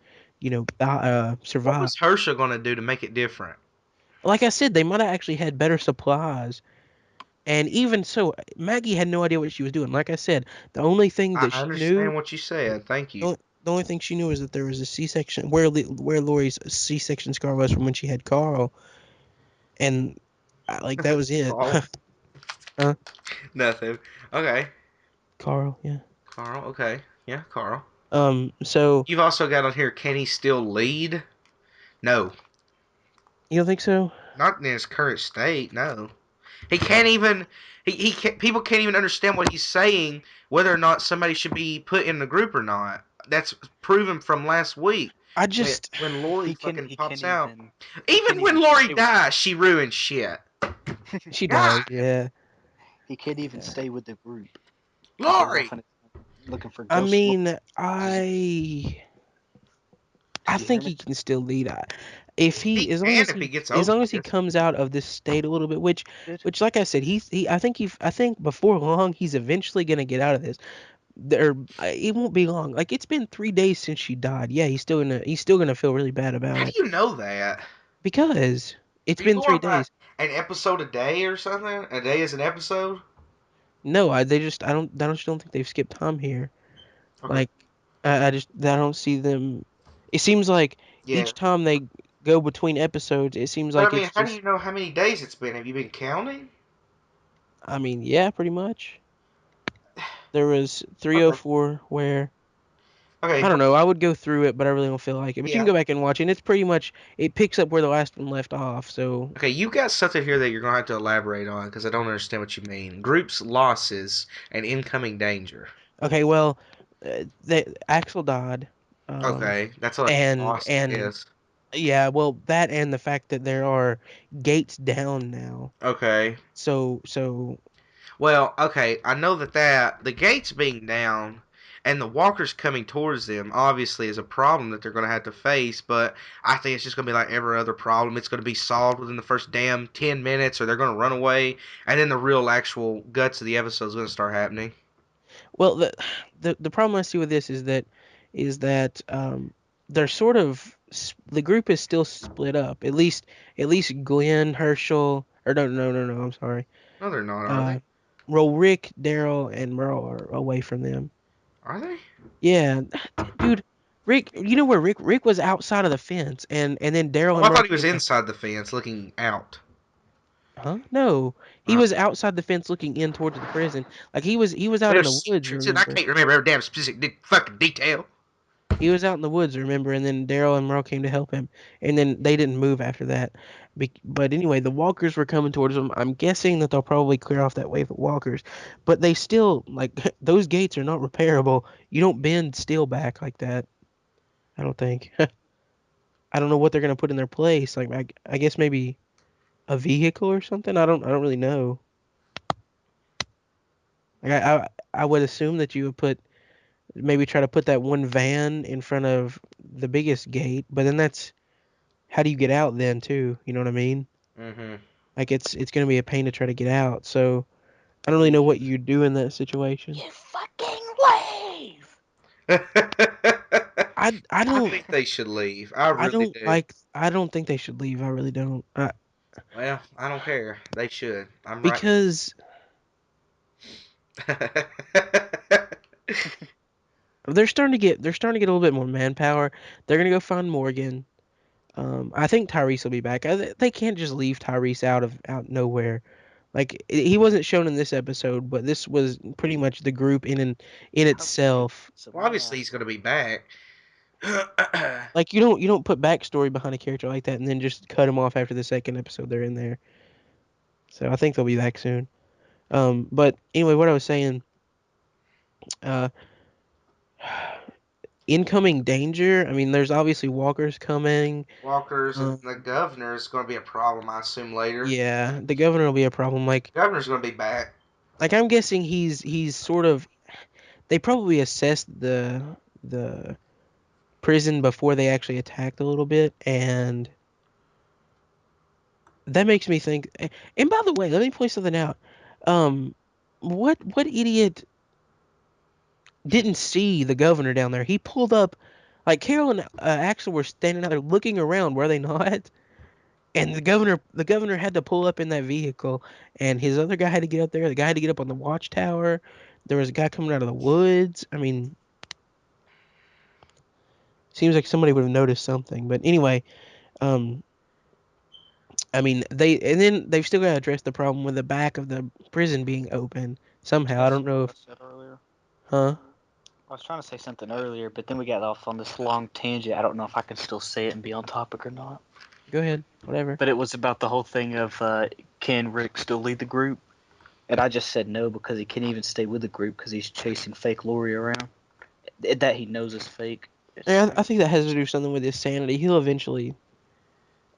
What survive. was Herschel going to do to make it different? Like I said, they might have actually had better supplies, and even so, Maggie had no idea what she was doing. Like I said, the only thing I that she knew, understand what you said. Thank the you. only, the only thing she knew was that there was a C-section where Lori's C-section scar was from when she had Carl, and like that was it. Carl. Huh? Nothing. Okay. Carl, yeah. Carl. Okay. Yeah, Carl. So You've also got on here, can he still lead? No. you don't think so? Not in his current state, no. He can't even. He can't, people can't even understand what he's saying, whether or not somebody should be put in the group or not. That's proven from last week I when just when Lori He can fucking he pops can't out. even he Even can't when even Lori stay with dies, she ruins shit. she God, does, yeah. he can't even Yeah. stay with the group. He goes off Lori. on his own, looking for I ghost Lord. mean, Just I you hear think me? he can still lead. If He he as long can as if he he gets as over long as he this. comes out of this state a little bit, which Did which like I said, I think before long he's eventually gonna get out of this. There it won't be long. Like it's been 3 days since she died. Yeah, he's still gonna feel really bad about How do it you know that? because it's Do you been go three on like days. an episode a day or something? A day is an episode? No, I don't think they've skipped time here. Okay. Like I don't see them. It seems like Yeah. each time they go between episodes, it seems But like I mean, it's how do just. you know how many days it's been? Have you been counting? I mean, yeah, pretty much. There was Okay. 304 where Okay. I don't know. I would go through it, but I really don't feel like it. But you can Yeah. go back and watch it. And it's pretty much it picks up where the last one left off. So Okay, you got something here that you're gonna have to elaborate on because I don't understand what you mean. Groups losses and incoming danger. okay, well, Axel died, Okay, that's what a and loss and is. yeah, well, that and the fact that there are gates down now. Okay. So Well, okay, I know that the gates being down, and the walkers coming towards them obviously is a problem that they're going to have to face. But I think it's just going to be like every other problem. It's going to be solved within the first damn 10 minutes, or they're going to run away, and then the real actual guts of the episode is going to start happening. Well, the problem I see with this is that they're sort of the group is still split up. At least Glenn, Herschel, or no. I'm sorry. No, they're not, are Uh, they? well, Rick, Daryl, and Merle are away from them. Are they? Yeah, dude. Rick, you know where Rick was outside of the fence, and then Daryl Oh, and I Merle thought he was came to. inside the fence looking out. Huh? No, he Uh, was outside the fence looking in towards the prison. Like he was out in the woods. I Remember? can't remember every damn specific fucking detail. He was out in the woods, remember? And then Daryl and Merle came to help him, and then they didn't move after that. But anyway, the walkers were coming towards them. I'm guessing that they'll probably clear off that wave of walkers, but they still like those gates are not repairable. You don't bend steel back like that. I don't think. I don't know what they're gonna put in their place. Like I guess maybe a vehicle or something. I don't really know. Like I would assume that you would put maybe try to put that one van in front of the biggest gate, but then that's how do you get out then too? You know what I mean? Mm-hmm. Like it's gonna be a pain to try to get out. So I don't really know what Leave. you do in that situation. You fucking leave. I I don't think they should leave. I I really don't do. like I don't think they should leave. I really don't. Well, I don't care. They should. I'm right. Because they're starting to get a little bit more manpower. They're gonna go find Morgan. I think Tyrese will be back. They can't just leave Tyrese out nowhere. Like he wasn't shown in this episode, but this was pretty much the group in Hopefully, itself. so Well, my obviously he's going to be back. Like you don't put backstory behind a character like that and then just cut him off after the second episode they're in there. So I think they'll be back soon. But anyway, what I was saying, uh, incoming danger. I mean, there's obviously walkers coming. Walkers and Um, the governor is going to be a problem, I assume, later. yeah, the governor will be a problem. Governor's going to be back. Like I'm guessing he's sort of. They probably assessed the prison before they actually attacked a little bit, and that makes me think. And by the way, let me point something out. Um, what idiot didn't see the governor down there? He pulled up, like Carol and Axel were standing out there looking around, were they not? And the governor had to pull up in that vehicle, and his other guy had to get up there. The guy had to get up on the watchtower. There was a guy coming out of the woods. I mean, seems like somebody would have noticed something. But anyway, um, I mean, they've still got to address the problem with the back of the prison being open somehow. I That's don't what know I if, said earlier. huh? I was trying to say something earlier, but then we got off on this long tangent. I don't know if I can still say it and be on topic or not. Go ahead, whatever. But it was about the whole thing of can Rick still lead the group? And I just said no because he can't even stay with the group because he's chasing fake Lori around. That he knows is fake. It's Yeah, I like, think that has to do something with his sanity. He'll eventually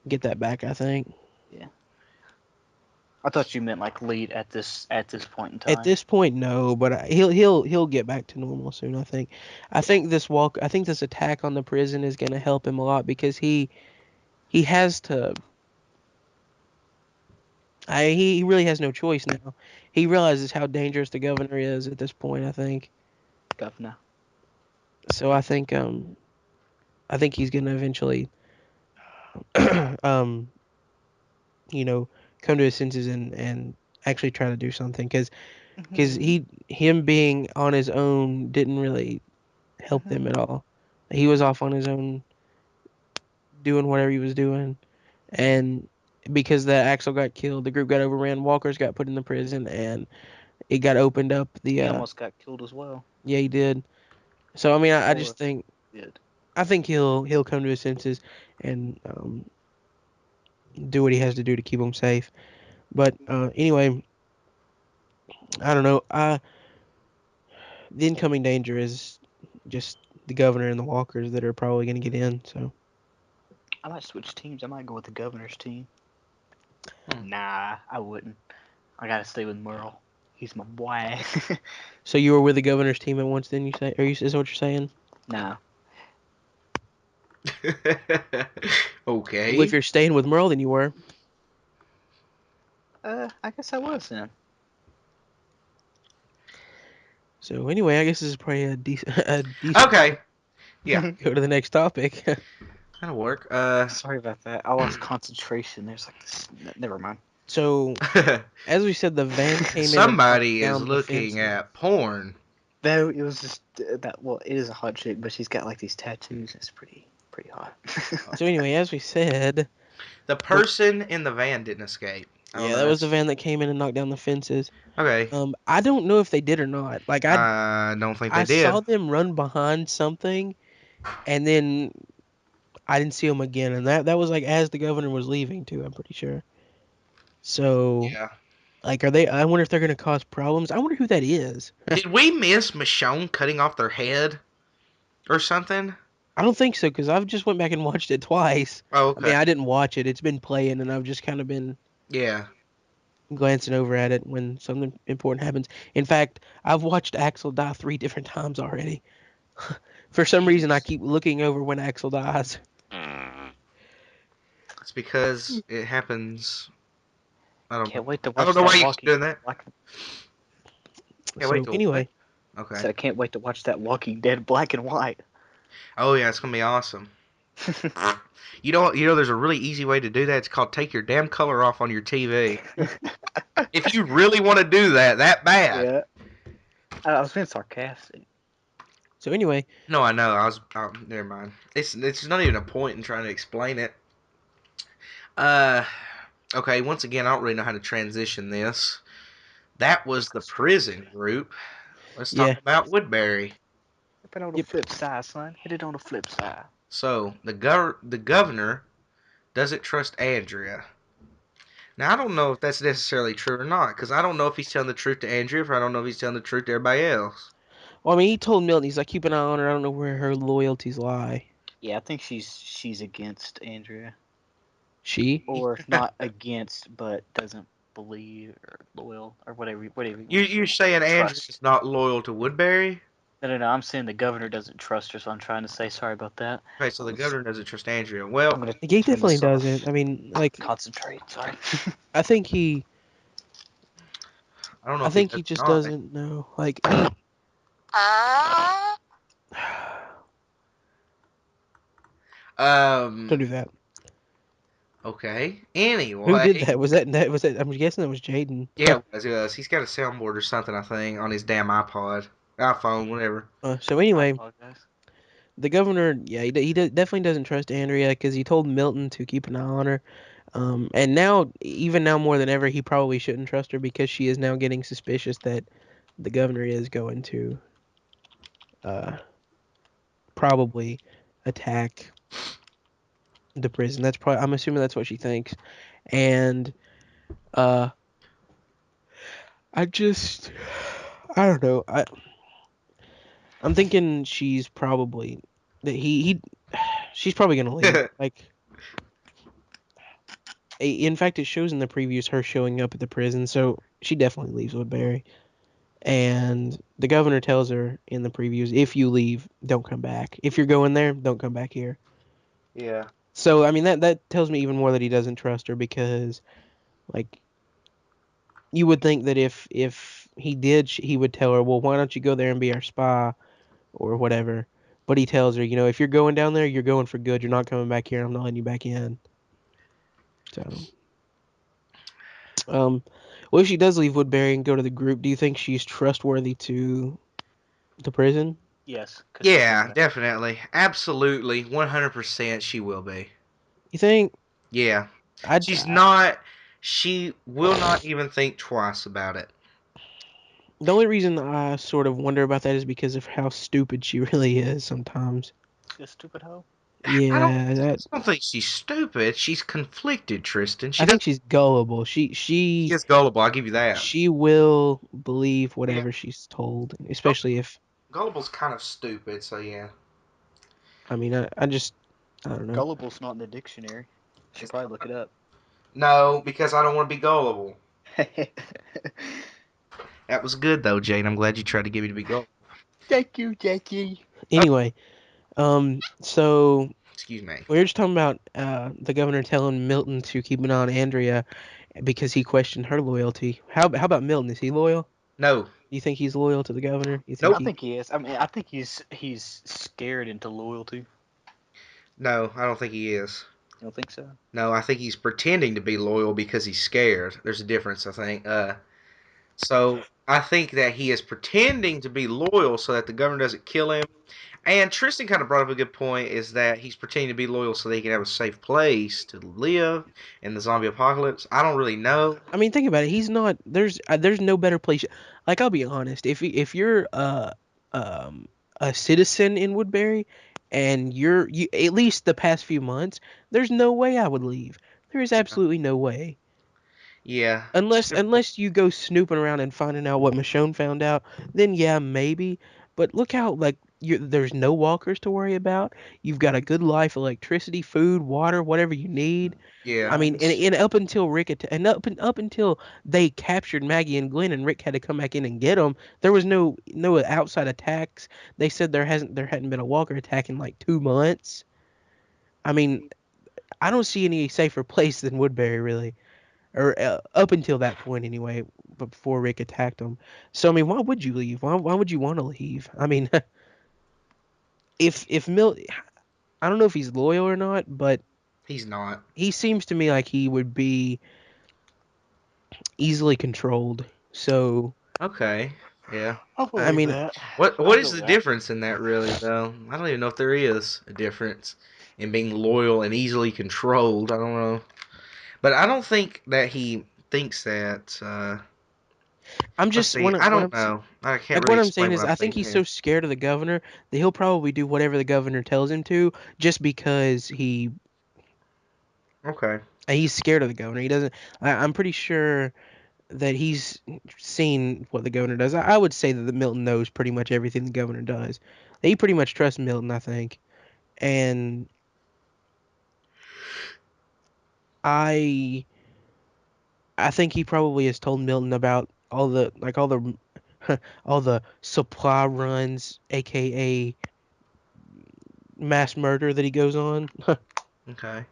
get that back. I think. yeah. I thought you meant like lead at this point in At time. this point, no, but he'll get back to normal soon. I think. I Yeah. think this attack on the prison is going to help him a lot because he has to. He really has no choice now. He realizes how dangerous the governor is at this point. I think. Governor. So I think he's going to eventually um you know come to his senses and actually try to do something because Mm-hmm. him being on his own didn't really help them at Mm-hmm. all. He was off on his own doing whatever he was doing, and because that Axel got killed, the group got overran. Walker's got put in the prison, and it got opened up. He almost got killed as well. Yeah, he did. So I mean, I Or just think he did. I think he'll come to his senses and do what he has to do to keep him safe. But anyway, I don't know. The incoming danger is just the governor and the walkers that are probably going to get in. So I might switch teams. I might go with the governor's team. Hmm. Nah, I wouldn't. I gotta stay with Merle. He's my boy. So you were with the governor's team at once, then you say? Is that what you're saying? Nah. Well, if Okay. you're staying with Merle, then you were. I guess I was then. So anyway, I guess this is probably a decent a decent time Okay. to Yeah, go to the next topic. that'll work. Sorry about that. I lost concentration. There's like this. Never mind. So as we said, the van came in and knocked Somebody is down the looking fences. at porn. No, it was just that. Well, it is a hot chick, but she's got like these tattoos. It's pretty hot. So anyway, as we said, The the person in the van didn't escape. I don't yeah, know. that was the That's van that came in and knocked down the fences. okay. I don't know if they did or not. Like I don't think I they saw did. them run behind something, and then I didn't see them again. And that was like as the governor was leaving too. I'm pretty sure. So Yeah. like, are they? I wonder if they're gonna cause problems. I wonder who that is. Did we miss Michonne cutting off their head or something? I don't think so because I've just went back and watched it twice. Oh, I okay. mean, I didn't watch it. It's been playing, and I've just kind of been Yeah. glancing over at it when something important happens. In fact, I've watched Axel die 3 different times already. For some reason, I Jeez. keep looking over when Axel dies. It's because it happens. I don't know. Can't wait to I don't watch know why that you keep Walking. doing that. Like Can't wait So till what? anyway, Okay. said, I can't wait to watch that Walking Dead black and white. Oh yeah, it's gonna be awesome. You know, there's a really easy way to do that. It's called take your damn color off on your TV. If you really want to do that bad. Yeah, I was being sarcastic. so anyway, No, I know. I was. Never mind. It's not even a point in trying to explain it. Uh, okay. Once again, I don't really know how to transition this. That was the prison group. Let's talk yeah, about Woodbury. But on the yep, flip side, son, hit it on the flip side. So the governor doesn't trust Andrea. Now I don't know if that's necessarily true or not, because I don't know if he's telling the truth to Andrea, or I don't know if he's telling the truth to everybody else. Well, I mean, he told Milton, he's like, keep an eye on her. I don't know where her loyalties lie. Yeah, I think she's against Andrea, She? or not against, but doesn't believe or loyal or whatever you You want to you're say. saying Andrea's Trust. not loyal to Woodbury? No. I'm saying the governor doesn't trust her, so I'm trying to say sorry about that. Okay, so I'm the gonna, governor doesn't trust Andrea. I'm Well, gonna He turn definitely this doesn't. off. I mean, like, Concentrate. Sorry. I think he, I don't know I if he think does he or just not. doesn't know. Like, he, don't Um. do that. Okay. Who did Anyway, that? Was that, I'm guessing that was Jaden. yeah, it was. He's got a soundboard or something, I think, on his damn iPod, iPhone, whatever. So I anyway, apologize. the governor, yeah, definitely doesn't trust Andrea because he told Milton to keep an eye on her. And now, even now more than ever, he probably shouldn't trust her because she is now getting suspicious that the governor is going to uh, probably attack the prison. That's probably, I'm assuming that's what she thinks. And uh, I just, I don't know. I'm thinking she's probably that she's probably gonna leave. Like, in fact, it shows in the previews her showing up at the prison, so she definitely leaves Woodbury. And the governor tells her in the previews, if you leave, don't come back. If you're going there, don't come back here. Yeah. So I mean that tells me even more that he doesn't trust her because like you would think that if he did, he would tell her, well, why don't you go there and be our spy or whatever. But he tells her, if you're going down there, you're going for good. You're not coming back here. I'm not letting you back in. So, um, well, if she does leave Woodbury and go to the group, do you think she's trustworthy to the prison? Yes, because she's going Yeah, back. definitely. Absolutely. 100% she will be. You think? Yeah. I, She's I not, she will not even think twice about it. the only reason I sort of wonder about that is because of how stupid she really is sometimes. You stupid hoe. I don't, Yeah, that I don't think she's stupid. She's conflicted, Tristan. I think she's gullible. She She she is gullible, I'll give you that. she will believe Yeah. whatever she's told, especially if Gullible's kind of stupid, so yeah. I mean I don't know. Gullible's not in the dictionary. Should It's probably look it up. no, because I don't want to be gullible. That was good though, Jane. I'm glad you tried to get me to be gold. Thank you, Jackie. Anyway, so Excuse me. we were just talking about the governor telling Milton to keep an eye on Andrea because he questioned her loyalty. How about Milton? Is he loyal? No. Do you think he's loyal to the governor? You think I Nope. he? think he is. I mean, I think he's scared into loyalty. No, I don't think he is. You don't think so? No, I think he's pretending to be loyal because he's scared. There's a difference, I think. So I think that he is pretending to be loyal so that the governor doesn't kill him. And Tristan kind of brought up a good point is that he's pretending to be loyal so that he can have a safe place to live in the zombie apocalypse. I don't really know. I mean, think about it. He's not. There's no better place. Like I'll be honest. If you're um a citizen in Woodbury, and you at least the past few months, there's no way I would leave. There is Yeah, absolutely no way. yeah, it's a Unless good point. unless you go snooping around and finding out what Michonne found out, then yeah, maybe. But look how like there's no walkers to worry about. You've got a good life, electricity, food, water, whatever you need. Yeah, I mean, it's and up until up until they captured Maggie and Glenn, and Rick had to come back in and get them, there was no outside attacks. They said there hadn't been a walker attack in like 2 months. I mean, I don't see any safer place than Woodbury really, or up until that point anyway, before Rick attacked them. So I mean, why would you leave? Why would you want to leave? I mean, if Milt, I don't know if he's loyal or not, but he's not. he seems to me like he would be easily controlled. So Okay. Yeah. I I believe mean, that. I What is go the with that. difference in that really though? I don't even know if there is a difference in being loyal and easily controlled. I don't know. But I don't think that he thinks that I'm let's just see. I what don't know. I can't like really what I'm explain saying what is I'm I think thinking he's so here. scared of the governor that he'll probably do whatever the governor tells him to, just because Okay. he's scared of the governor. He doesn't. I'm pretty sure that he's seen what the governor does. I would say that the Milton knows pretty much everything the governor does. He pretty much trusts Milton, I think, and I I think he probably has told Milton about all the all the supply runs, aka mass murder that he goes on. Okay.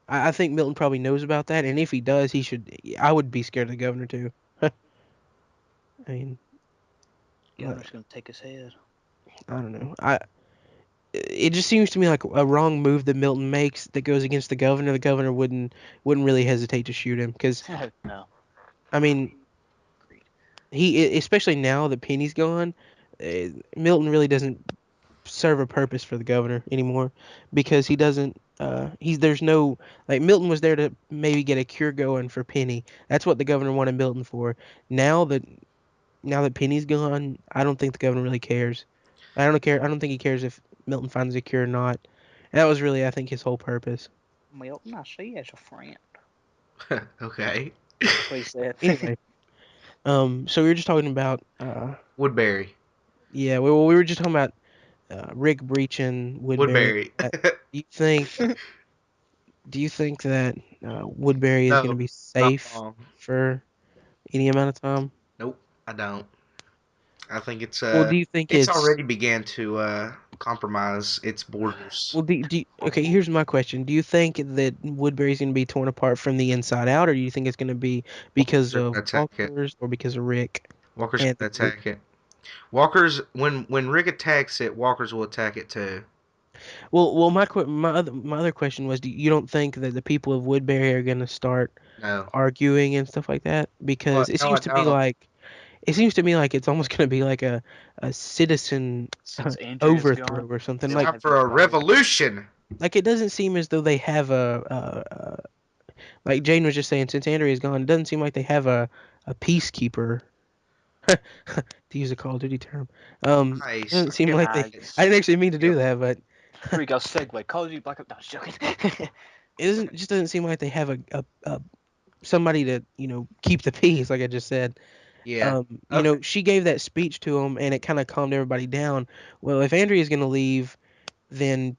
I think Milton probably knows about that, and if he does, he should. I would be scared of the governor too. I mean, Governor's gonna take his head. I don't know. It just seems to me like a wrong move that Milton makes that goes against the governor. The governor wouldn't really hesitate to shoot him because No. I mean Agreed. especially now that Penny's gone, Milton really doesn't serve a purpose for the governor anymore because he doesn't. He's there's no like Milton was there to maybe get a cure going for Penny. That's what the governor wanted Milton for. Now that now that Penny's gone, I don't think the governor really cares. I don't care. I don't think he cares if Milton finds a cure or not. And that was really, I think, his whole purpose. Milton, I see you as a friend. Okay. That's what he said. Anyway, so we were just talking about, Woodbury. yeah, we were just talking about Rick breaching Woodbury. Woodbury. Do you think, do you think that Woodbury is going to No, be not safe long. for any amount of time? Nope, I don't. I think Well, do you think it's it's already began to compromise its borders. well? Okay, here's my question: do you think that Woodbury's going to be torn apart from the inside out, or do you think it's going to be Walkers because are of gonna attack it. walkers or because of Rick Walkers are and the gonna group? attack it. Walkers when Rick attacks it, walkers will attack it too. Well, my other question was, you don't think that the people of Woodbury are going to start No. arguing and stuff like that? Because No, I don't. it seems to me like it's almost going to be like a citizen Since Andrea's overthrow gone, or something. they'll Like Time have for a unite. revolution. it doesn't seem as though they have like Jane was just saying, since Andrea's gone, it doesn't seem like they have a peacekeeper. To use a Call of Duty term. It Nice. doesn't I seem can't like wait I Nice. didn't actually mean to to do that, but Here we go. Segue. Call of Duty Black Ops. No, I was joking. it just doesn't seem like they have a somebody to keep the peace, like I just said. Yeah. Okay. She gave that speech to him, and it kind of calmed everybody down. Well, if Andrea's gonna leave, then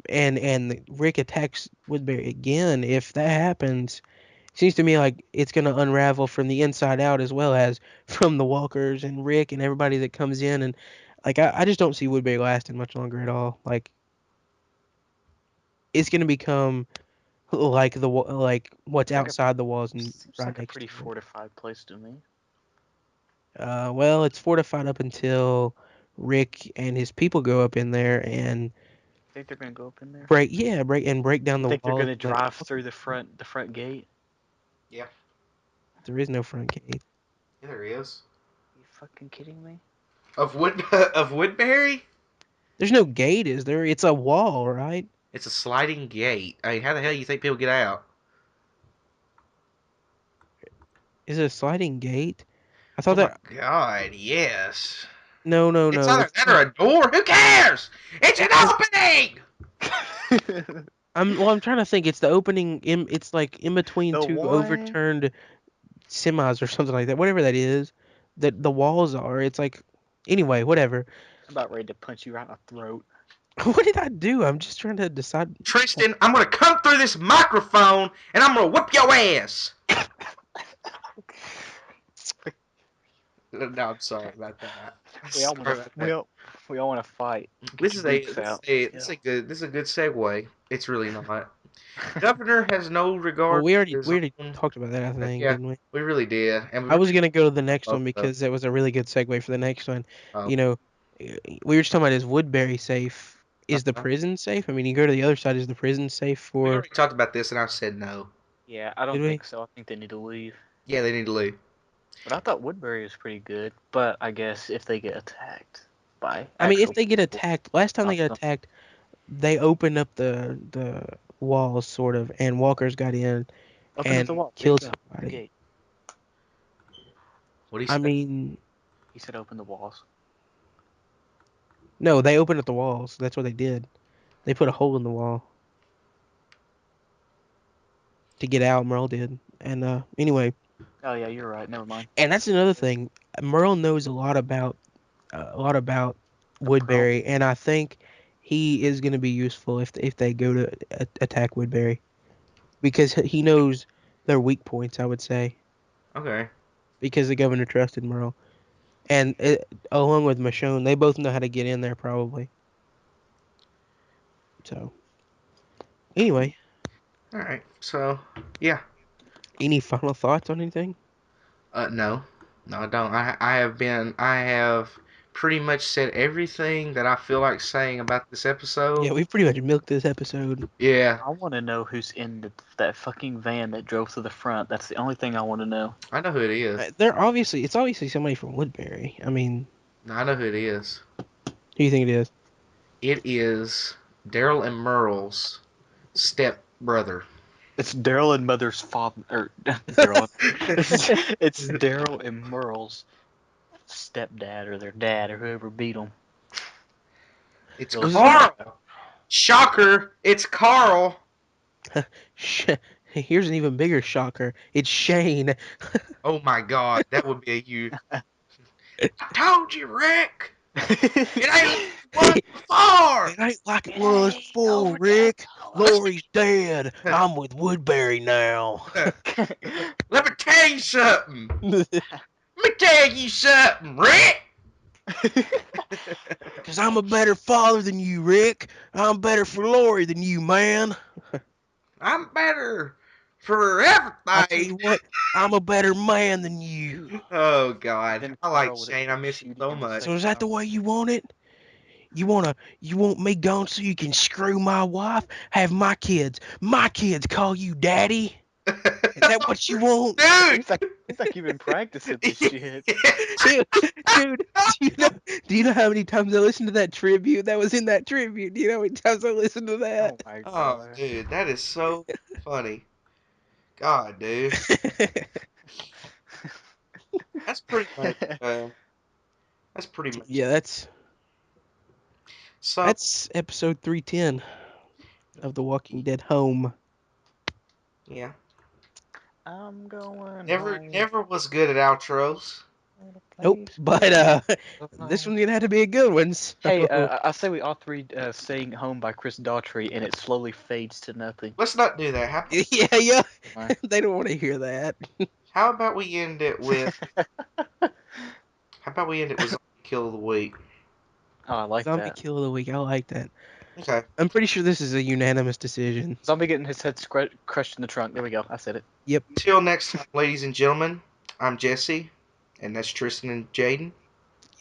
and Rick attacks Woodbury again. If that happens, Seems to me like it's gonna unravel from the inside out as well as from the Walkers and Rick and everybody that comes in, and like I just don't see Woodbury lasting much longer at all. Like it's gonna become like like what's Seems like a outside the walls and seems right like a next pretty to it. fortified place to me. Well, it's fortified up until Rick and his people go up in there and Think they're gonna go up in there? break down You the think they're walls. gonna Let drive Walker. through the front gate? Yeah, There is no front gate. yeah, there is. You fucking kidding me? Of Wood of Woodbury. There's no gate, is there? It's a wall, right? It's a sliding gate. I mean, how the hell do you think people get out? Is it a sliding gate? I Oh thought my that. god, yes. No, no, It's no. either It's that or not. a door. Who cares? It's an It's opening. I'm trying to think. It's the opening. It's like in between The two one. overturned semis or something like that. Whatever that is, that the walls are. It's like anyway. Whatever. I'm about ready to punch you right in the throat. What did I do? I'm just trying to decide. Tristan, I'm gonna come through this microphone and I'm gonna whip your ass. No, I'm sorry about that. I'm We all sorry want to. about that. We all want to fight. Get This your is a beaks out. this is Yeah. a good segue. It's really not. Governor has no Well, regard we for already his we already own. talked about that, I think, Yeah, didn't we? we really did, and we I was really gonna go to the next both one of. because that was a really good segue for the next one. Oh, You know, we were just talking about is Woodbury safe? Is the uh-huh. prison safe? I mean, you go to the other side. Is the prison safe We for? already talked about this, and I said no. Yeah, I Did don't we? think so. I think they need to leave. Yeah, they need to leave. But I thought Woodbury was pretty good. But I guess if they get attacked by I mean, if actual they get people, attacked, last time they stop got them. attacked, they opened up the walls sort of, and walkers got in Open up the and wall. There you killed go. The somebody. gate. What do you I say? mean, He said open the walls. no, they opened up the walls. That's what they did. They put a hole in the wall to get out. Merle did, and anyway, Oh yeah, you're right. Never mind. and that's another thing. Merle knows a lot about The pro. Woodbury, and I think he is going to be useful if they go to attack Woodbury because he knows their weak points. I would say Okay. because the governor trusted Merle, and along with Michonne, they both know how to get in there probably. So anyway, All right. So, yeah. any final thoughts on anything? No, no, I don't. I have pretty much said everything that I feel like saying about this Yeah, episode. we pretty much milked this episode. Yeah, I want to know who's in that fucking van that drove to the front. That's the only thing I want to know. I know who it is. It's obviously somebody from Woodbury. I mean, No, I know who it is. who do you think it is? It is Daryl and Merle's step brother. It's Daryl and Mother's father, or Daryl. It's Daryl and Merle's stepdad or their dad or whoever beat them. It's Really Was smart. Carl. Shocker! It's Carl. Here's an even bigger shocker. It's Shane. Oh my God, that would be a huge. I told you, Rick. It ain't like it was before. It ain't like it It was ain't before, over there. Rick. Lori's dead. I'm with Woodbury now. Let me tell you something. Let me tell you something, Rick. Cause I'm a better father than you, Rick. I'm better for Lori than you, man. I'm better for I tell everything. you what, I'm a better man than you. Oh God, Then I like Carl would Shane. I end up miss him shooting so him the much. So second is that time. the way you want it? You want me gone so you can screw my wife? Have my kids call you daddy? Is that what you want? Dude. He's like you've been practicing this shit. Dude, dude, do you know how many times I listened to that tribute that was in that tribute? Do you know how many times I listened to Oh that? my Oh, god. dude, that is so funny. God, dude, that's pretty much. That's pretty much Yeah, it. So that's episode 310 of The Walking Dead Home. I'm going never, home. never was good at outros. Nope. But this one's gonna have to be a good one. So. Hey, I say we all three sing "Home" by Chris Daughtry, and it slowly fades to nothing. Let's not do that. Yeah. Right. They don't want to hear that. How about we end it with? How about we end it with Zombie Kill of the Week? Oh, I like Zombie that. kill of the week. I like that. Okay. I'm pretty sure this is a unanimous decision. Zombie getting his head crushed in the trunk. There we go. I said it. Yep. Until next time, ladies and gentlemen, I'm Jesse, and that's Tristan and Jaden.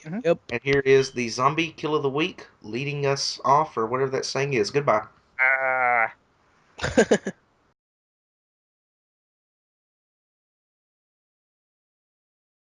Mhm. Yep. And here is the Zombie Kill of the Week leading us off, or whatever that saying is. Goodbye. Ah.